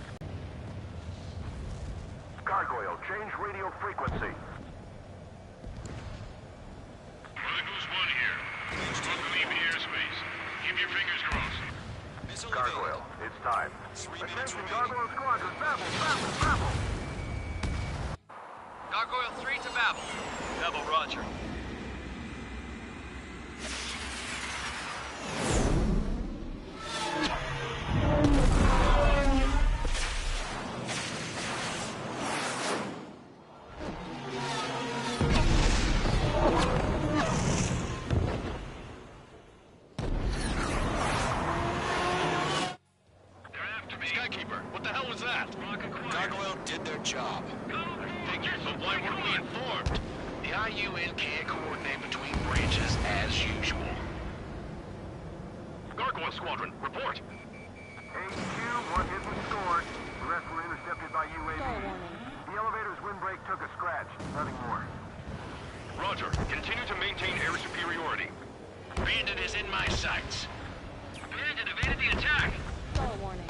Gargoyle, change radio frequency. Mother Goose 1 here. Supposed to leave the airspace. Keep your fingers crossed. Gargoyle, it's time. 3 minutes Attention, remaining. Gargoyle Squadron, babble! Gargoyle 3 to Babel. Babel, roger. Skykeeper, what the hell was that? Gargoyle did their job. Figured, but why weren't we informed? The IUN can't coordinate between branches as usual. Gargoyle Squadron, report. HQ, one hit was scored. The rest were intercepted by UAV. Call warning. The elevator's windbreak took a scratch. Nothing more. Roger, continue to maintain air superiority. Bandit is in my sights. Bandit evaded the attack. Call warning.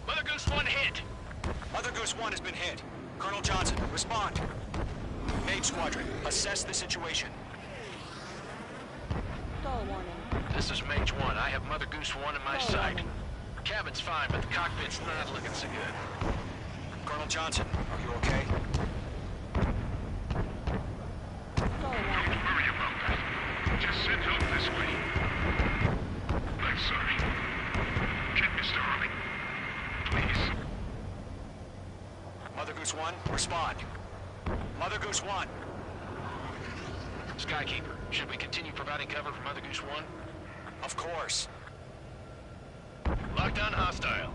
Mother Goose 1 hit. Mother Goose 1 has been hit. Colonel Johnson, respond. Mage Squadron, assess the situation. Call warning. This is Mage 1. I have Mother Goose 1 in my Call sight. warning. Cabin's fine, but the cockpit's not looking so good. Colonel Johnson, are you okay? Call warning. Don't worry about that. Just send help this way. I'm sorry. Get Mr. Harley. Please. Mother Goose 1, respond. Mother Goose 1. Skykeeper, should we continue providing cover for Mother Goose 1? Of course. Lockdown hostile.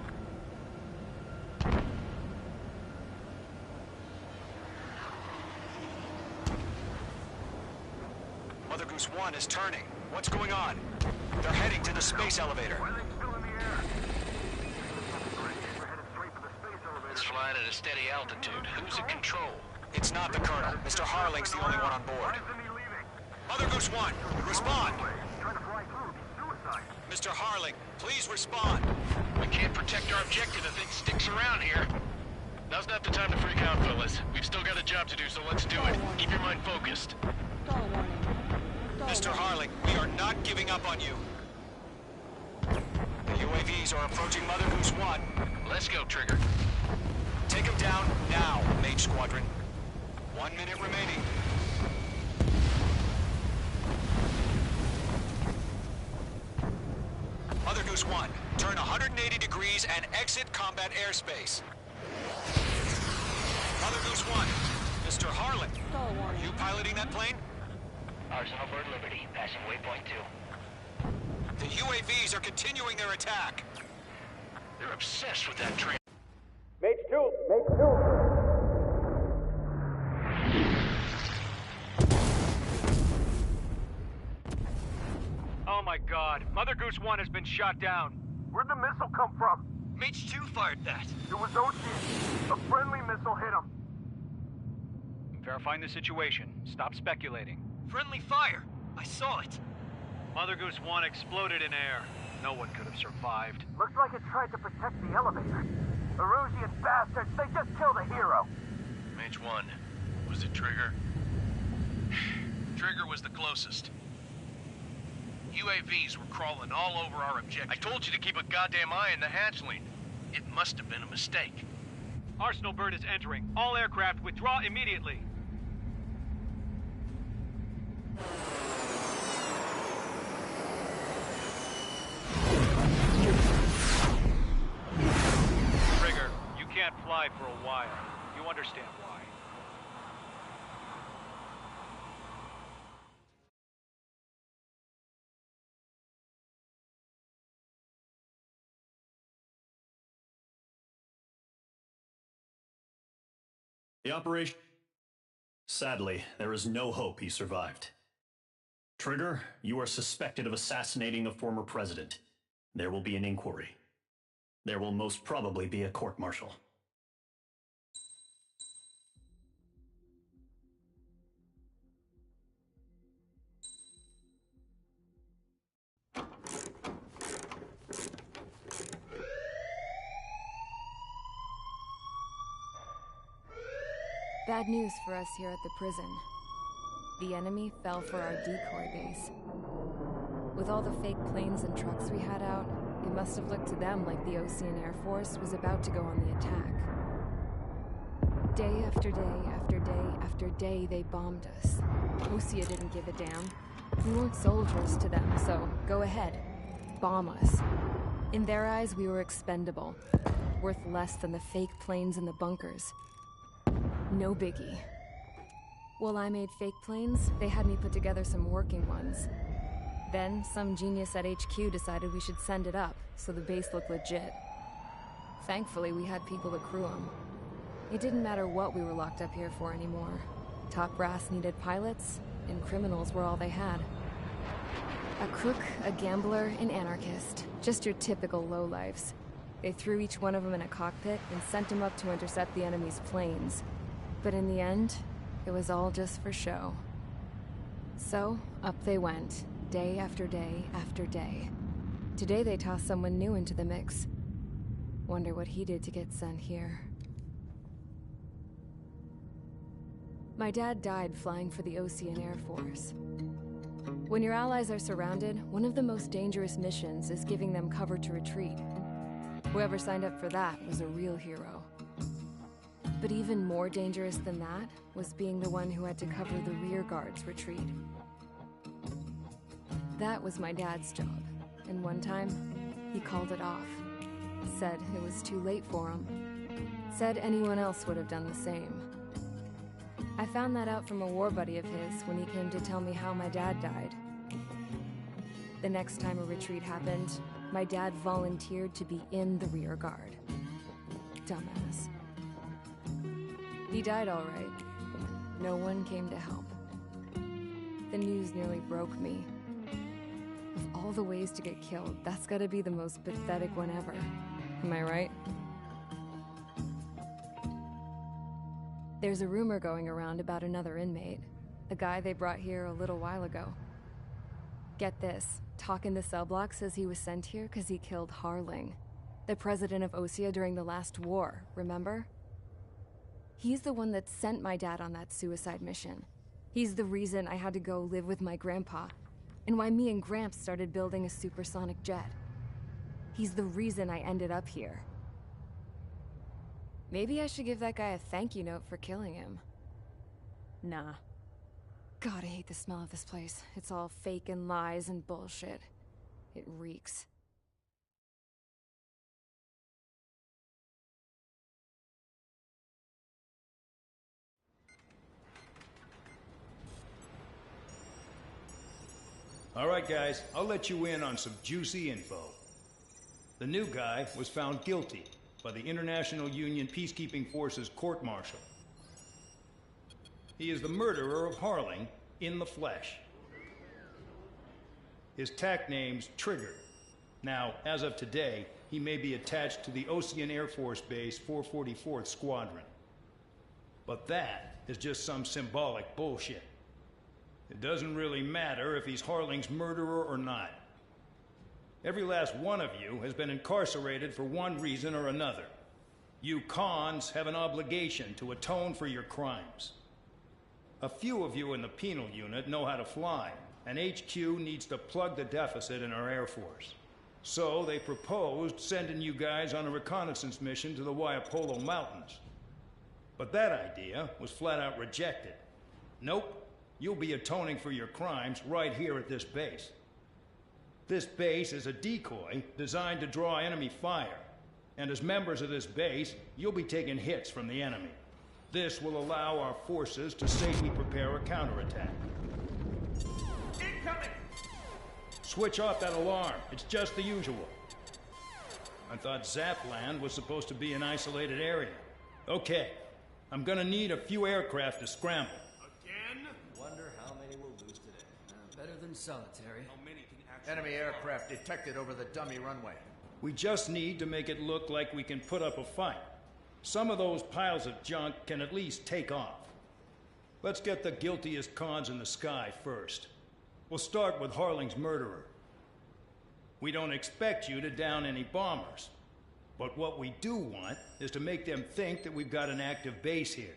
Mother Goose 1 is turning. What's going on? They're heading to the space elevator. Why are they still in the air? We're headed straight for the space elevator. It's flying at a steady altitude. Who's in control? It's not the Colonel. Mr. Harling's the only one on board. Why isn't he leaving? Mother Goose 1, respond. Trying to fly through. Suicide. Mr. Harling, please respond. We can't protect our objective if it sticks around here. Now's not the time to freak out, fellas. We've still got a job to do, so let's do it. Keep your mind focused. Call warning. Call Mr. warning. Harling, we are not giving up on you. The UAVs are approaching Mother Goose 1. Let's go, Trigger. Take them down now, Mage Squadron. 1 minute remaining. Mother Goose 1, turn 180 degrees and exit combat airspace. Mother Goose 1, Mr. Harlan, Call are warning. you piloting that plane? Arsenal Bird Liberty, passing waypoint 2. The UAVs are continuing their attack. They're obsessed with that train. Mage 2! Mage 2! Oh my god. Mother Goose 1 has been shot down. Where'd the missile come from? Mage 2 fired that. It was OG. A friendly missile hit him. Verifying the situation. Stop speculating. Friendly fire. I saw it. Mother Goose 1 exploded in air. No one could have survived. Looks like it tried to protect the elevator. Erusian bastards, they just killed a hero. Mage 1, was it Trigger? Trigger was the closest. UAVs were crawling all over our objective. I told you to keep a goddamn eye on the hatchling. It must have been a mistake. Arsenal bird is entering. All aircraft withdraw immediately. Trigger, you can't fly for a while. You understand why. The operation... Sadly, there is no hope he survived. Trigger, you are suspected of assassinating a former president. There will be an inquiry. There will most probably be a court-martial. Bad news for us here at the prison. The enemy fell for our decoy base. With all the fake planes and trucks we had out, it must have looked to them like the Ocean Air Force was about to go on the attack. Day after day after day after day, they bombed us. Osea didn't give a damn. We weren't soldiers to them, so go ahead. Bomb us. In their eyes, we were expendable. Worth less than the fake planes in the bunkers. No biggie. While I made fake planes, they had me put together some working ones. Then, some genius at HQ decided we should send it up, so the base looked legit. Thankfully, we had people to crew them. It didn't matter what we were locked up here for anymore. Top brass needed pilots, and criminals were all they had. A crook, a gambler, an anarchist. Just your typical lowlifes. They threw each one of them in a cockpit and sent them up to intercept the enemy's planes. But in the end, it was all just for show. So, up they went, day after day after day. Today they tossed someone new into the mix. Wonder what he did to get sent here. My dad died flying for the Ocean Air Force. When your allies are surrounded, one of the most dangerous missions is giving them cover to retreat. Whoever signed up for that was a real hero. But even more dangerous than that was being the one who had to cover the rear guard's retreat. That was my dad's job, and one time, he called it off. Said it was too late for him. Said anyone else would have done the same. I found that out from a war buddy of his when he came to tell me how my dad died. The next time a retreat happened, my dad volunteered to be in the rear guard. Dumbass. He died all right. No one came to help. The news nearly broke me. Of all the ways to get killed, that's gotta be the most pathetic one ever. Am I right? There's a rumor going around about another inmate. A guy they brought here a little while ago. Get this, Talk in the cell block says he was sent here because he killed Harling, the president of Osea during the last war, remember? He's the one that sent my dad on that suicide mission. He's the reason I had to go live with my grandpa, and why me and Gramps started building a supersonic jet. He's the reason I ended up here. Maybe I should give that guy a thank you note for killing him. Nah. God, I hate the smell of this place. It's all fake and lies and bullshit. It reeks. All right, guys, I'll let you in on some juicy info. The new guy was found guilty by the International Union Peacekeeping Forces court-martial. He is the murderer of Harling in the flesh. His tack name's Trigger. Now, as of today, he may be attached to the Ocean Air Force Base 444th Squadron. But that is just some symbolic bullshit. It doesn't really matter if he's Harling's murderer or not. Every last one of you has been incarcerated for one reason or another. You cons have an obligation to atone for your crimes. A few of you in the penal unit know how to fly, and HQ needs to plug the deficit in our Air Force. So they proposed sending you guys on a reconnaissance mission to the Waiapolo Mountains. But that idea was flat out rejected. Nope, you'll be atoning for your crimes right here at this base. This base is a decoy designed to draw enemy fire. And as members of this base, you'll be taking hits from the enemy. This will allow our forces to safely prepare a counterattack. Incoming! Switch off that alarm. It's just the usual. I thought Zapland was supposed to be an isolated area. Okay, I'm gonna need a few aircraft to scramble. Again? Wonder how many we'll lose today. Better than solitary. How many can actually... Enemy aircraft detected over the dummy runway. We just need to make it look like we can put up a fight. Some of those piles of junk can at least take off. Let's get the guiltiest cons in the sky first. We'll start with Harling's murderer. We don't expect you to down any bombers. But what we do want is to make them think that we've got an active base here.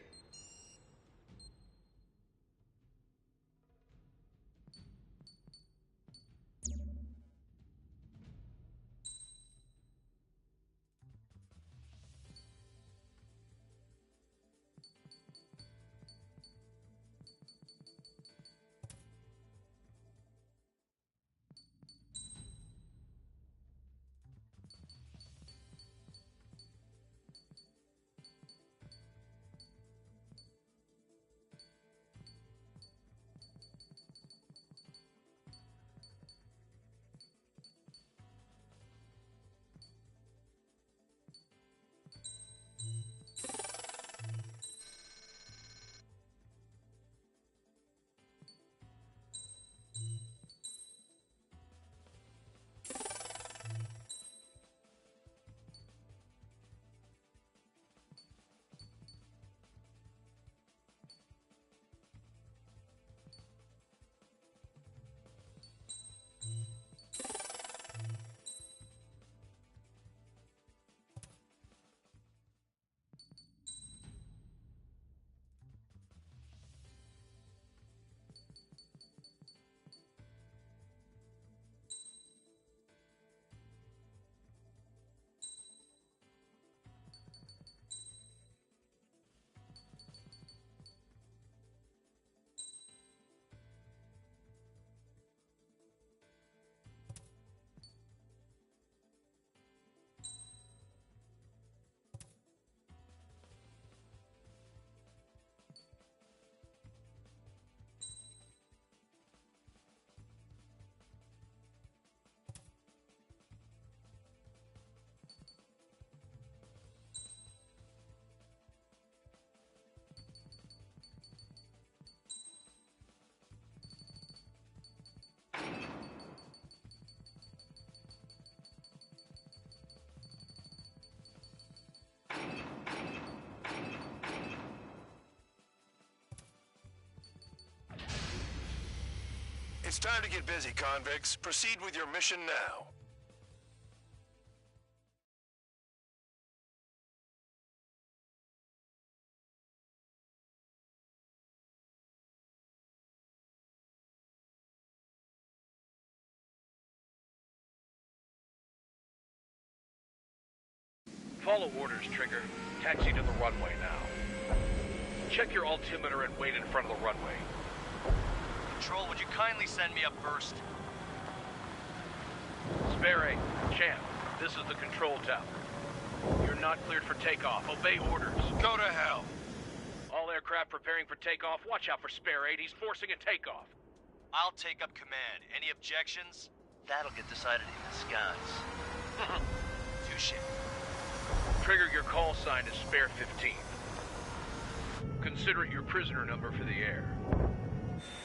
It's time to get busy, convicts. Proceed with your mission now. Follow orders, Trigger. Taxi to the runway now. Check your altimeter and wait in front of the runway. Control, would you kindly send me up first? Spare 8, Champ, this is the control tower. You're not cleared for takeoff. Obey orders. Go to hell. All aircraft preparing for takeoff. Watch out for Spare 8. He's forcing a takeoff. I'll take up command. Any objections? That'll get decided in the skies. Touche. Trigger, your call sign is Spare 15. Consider it your prisoner number for the air.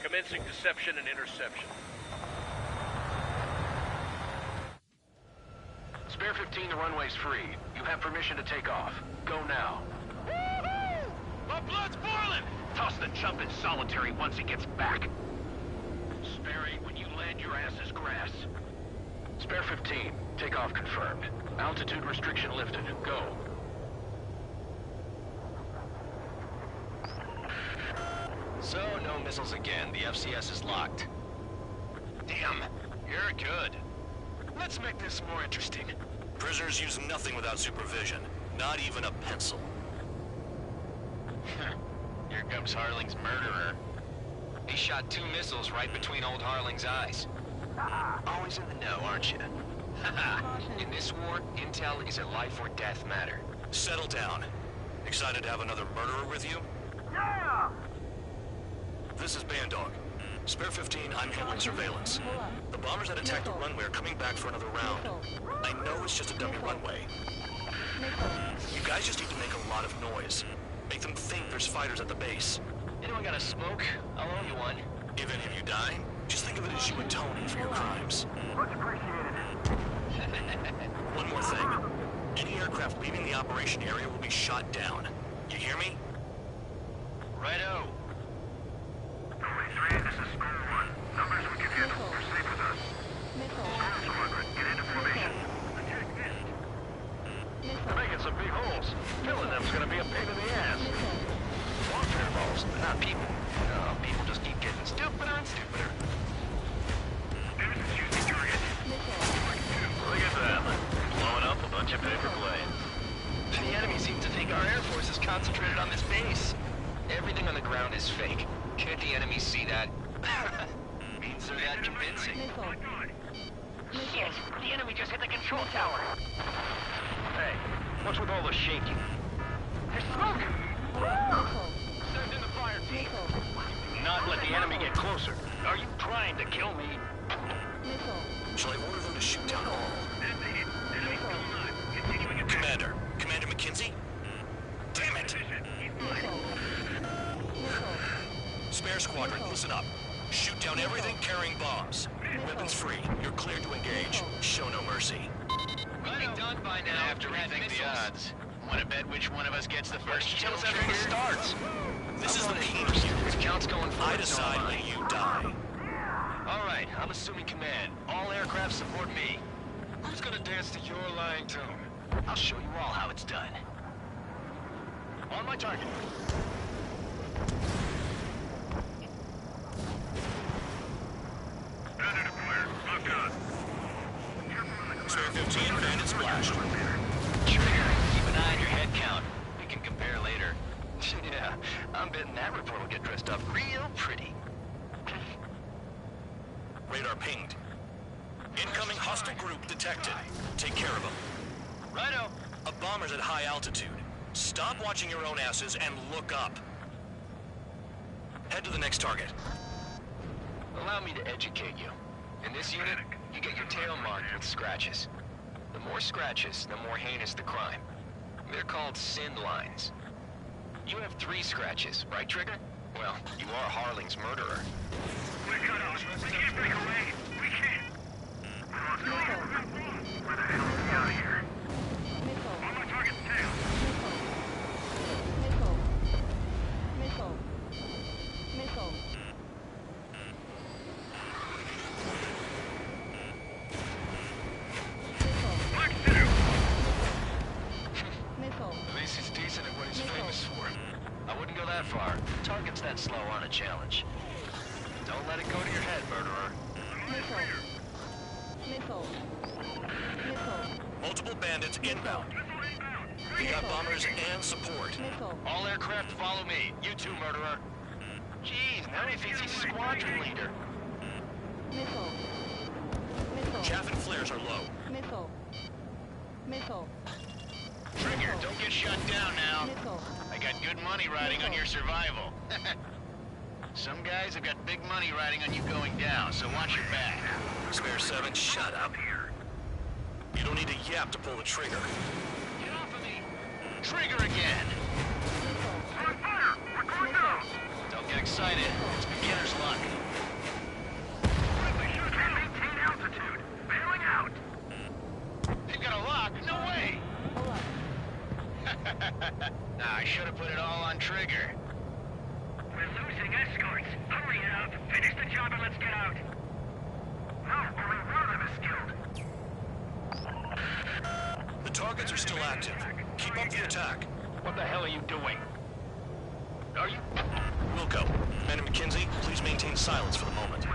Commencing deception and interception. Spare 15, the runway's free. You have permission to take off. Go now. Woohoo! My blood's boiling! Toss the chump in solitary once he gets back. Spare 8, when you land, your ass is grass. Spare 15. Takeoff confirmed. Altitude restriction lifted. Go. So, no missiles again. The FCS is locked. Damn, you're good. Let's make this more interesting. Prisoners use nothing without supervision. Not even a pencil. Here comes Harling's murderer. He shot 2 missiles right between old Harling's eyes. Always in the know, aren't you? In this war, intel is a life or death matter. Settle down. Excited to have another murderer with you? Yeah! This is Bandog. Spare 15, I'm handling surveillance. The bombers that attacked the runway are coming back for another round. I know it's just a dummy runway. You guys just need to make a lot of noise. Make them think there's fighters at the base. Anyone got a smoke? I'll owe you one. If any of you die, just think of it as you atoning for your crimes. Much appreciated. One more thing. Any aircraft leaving the operation area will be shot down. You hear me? Righto. Only 3, this is School 1. Numbers we can handle. Proceed with us. School Squadron, get into formation. Attack missed. They're making some big holes. Filling them's gonna be a pain in the ass. Warfare balls, not people. No, people just keep getting stupider and stupider. There's a shooting target. Look at that. Blowing up a bunch of paper planes. The enemy seems to think our Air Force is concentrated on this base. Everything on the ground is fake. Can't the enemy see that? Means they're that convincing. Shit! The enemy just hit the control tower! Hey, what's with all the shaking? There's smoke! Send in the fire team. Not let the enemy get closer. Are you trying to kill me? Shall I order them to shoot down all? Commander McKenzie? Damn it! Spare squadron, listen up. Shoot down everything carrying bombs. Weapons free. You're cleared to engage. Show no mercy. We'll be done by now. I have to rethink the odds. Want to bet which one of us gets the first kill trigger starts? This is the team here. Count's going for I decide when you die. All right, I'm assuming command. All aircraft support me. Who's gonna dance to your lying tune? I'll show you all how it's done. On my target. Spare 15, bandit splashed. Trigger, keep an eye on your head count. We can compare later. Yeah, I'm betting that report will get dressed up real pretty. Radar pinged. Incoming hostile group detected. Take care of them. Righto. A bomber's at high altitude. Stop watching your own asses and look up. Head to the next target. Allow me to educate you. In this unit, you get your tail marked with scratches. The more scratches, the more heinous the crime. They're called sin lines. You have 3 scratches, right, Trigger? Well, you are Harling's murderer. We're cut off. We can't break away. We can't. We lost contact. Where the hell are we out of here? On my target's tail. At least he's decent at what he's famous for. I wouldn't go that far. Targets that slow aren't a challenge. Don't let it go to your head, murderer. Multiple bandits inbound. We got bombers and support. All aircraft follow me. You too, murderer. Jeez, now he thinks he's squadron leader. Chaff and flares are low. Trigger, don't get shut down now. I got good money riding on your survival. Some guys have got big money riding on you going down, so watch your back. Spare 7, shut up here. You don't need to yap to pull the trigger. Get off of me! Trigger again! On fire! We're going down! Don't get excited. It's beginner's luck. We can't maintain altitude. Bailing out. They've got a lock? No way! Nah, I should have put it all on Trigger. We're losing escorts. Hurry it up. Finish the job and let's get out. No, only one of them is killed. targets are still active. Keep up the attack. What the hell are you doing? Are you... Wilco, Man and McKenzie, please maintain silence for the moment.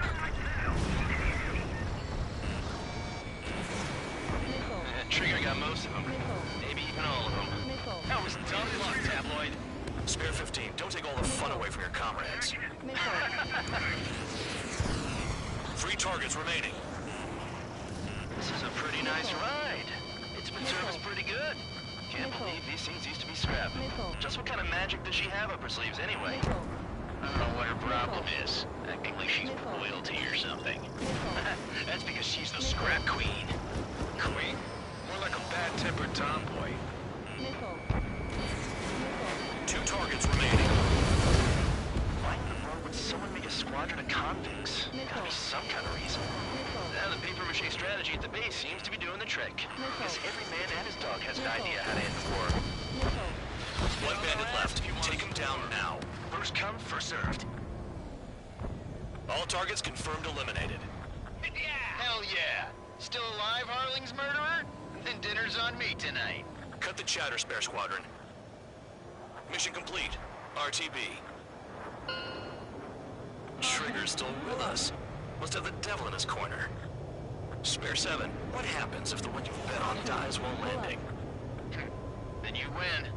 Trigger got most of them. Maybe even all of them. That was dumb luck, Tabloid. Spare 15, don't take all the fun away from your comrades. 3 targets remaining. This is a pretty nice ride. It's been serviced pretty good. Can't believe these things used to be scrapped. Just what kind of magic does she have up her sleeves anyway? I don't know what her problem is. Acting like she's royalty or something. That's because she's the scrap queen. Queen? More like a bad-tempered tomboy. 2 targets remaining. Why in the world would someone make a squadron of convicts? Gotta be some kind of reason. Now the papier-mâché strategy at the base seems to be doing the trick. Because every man and his dog has an idea how to end the war. 1 bandit left. Take him down now. First come, first served. All targets confirmed eliminated. Hell yeah! Still alive, Harling's murderer? Then dinner's on me tonight. Cut the chatter, Spare Squadron. Mission complete. RTB. Trigger's still with us. Must have the devil in his corner. Spare 7, what happens if the one you've bet on dies while landing? Then you win.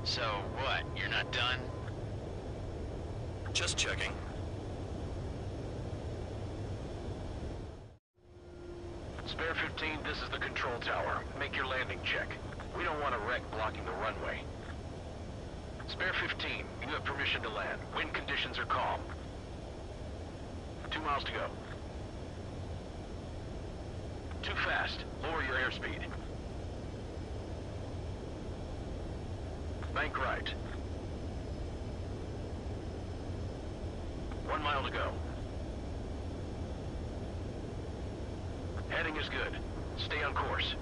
So what, you're not done? Just checking. Spare 15, this is the control tower. Make your landing check. We don't want a wreck blocking the runway. Spare 15, you have permission to land. Wind conditions are calm. 2 miles to go. Too fast. Lower your airspeed. Bank right. 1 mile to go. Heading is good. Stay on course.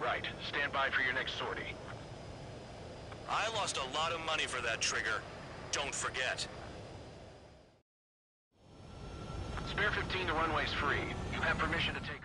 Right. Stand by for your next sortie. I lost a lot of money for that, Trigger. Don't forget. Spare 15, the runway's free. You have permission to take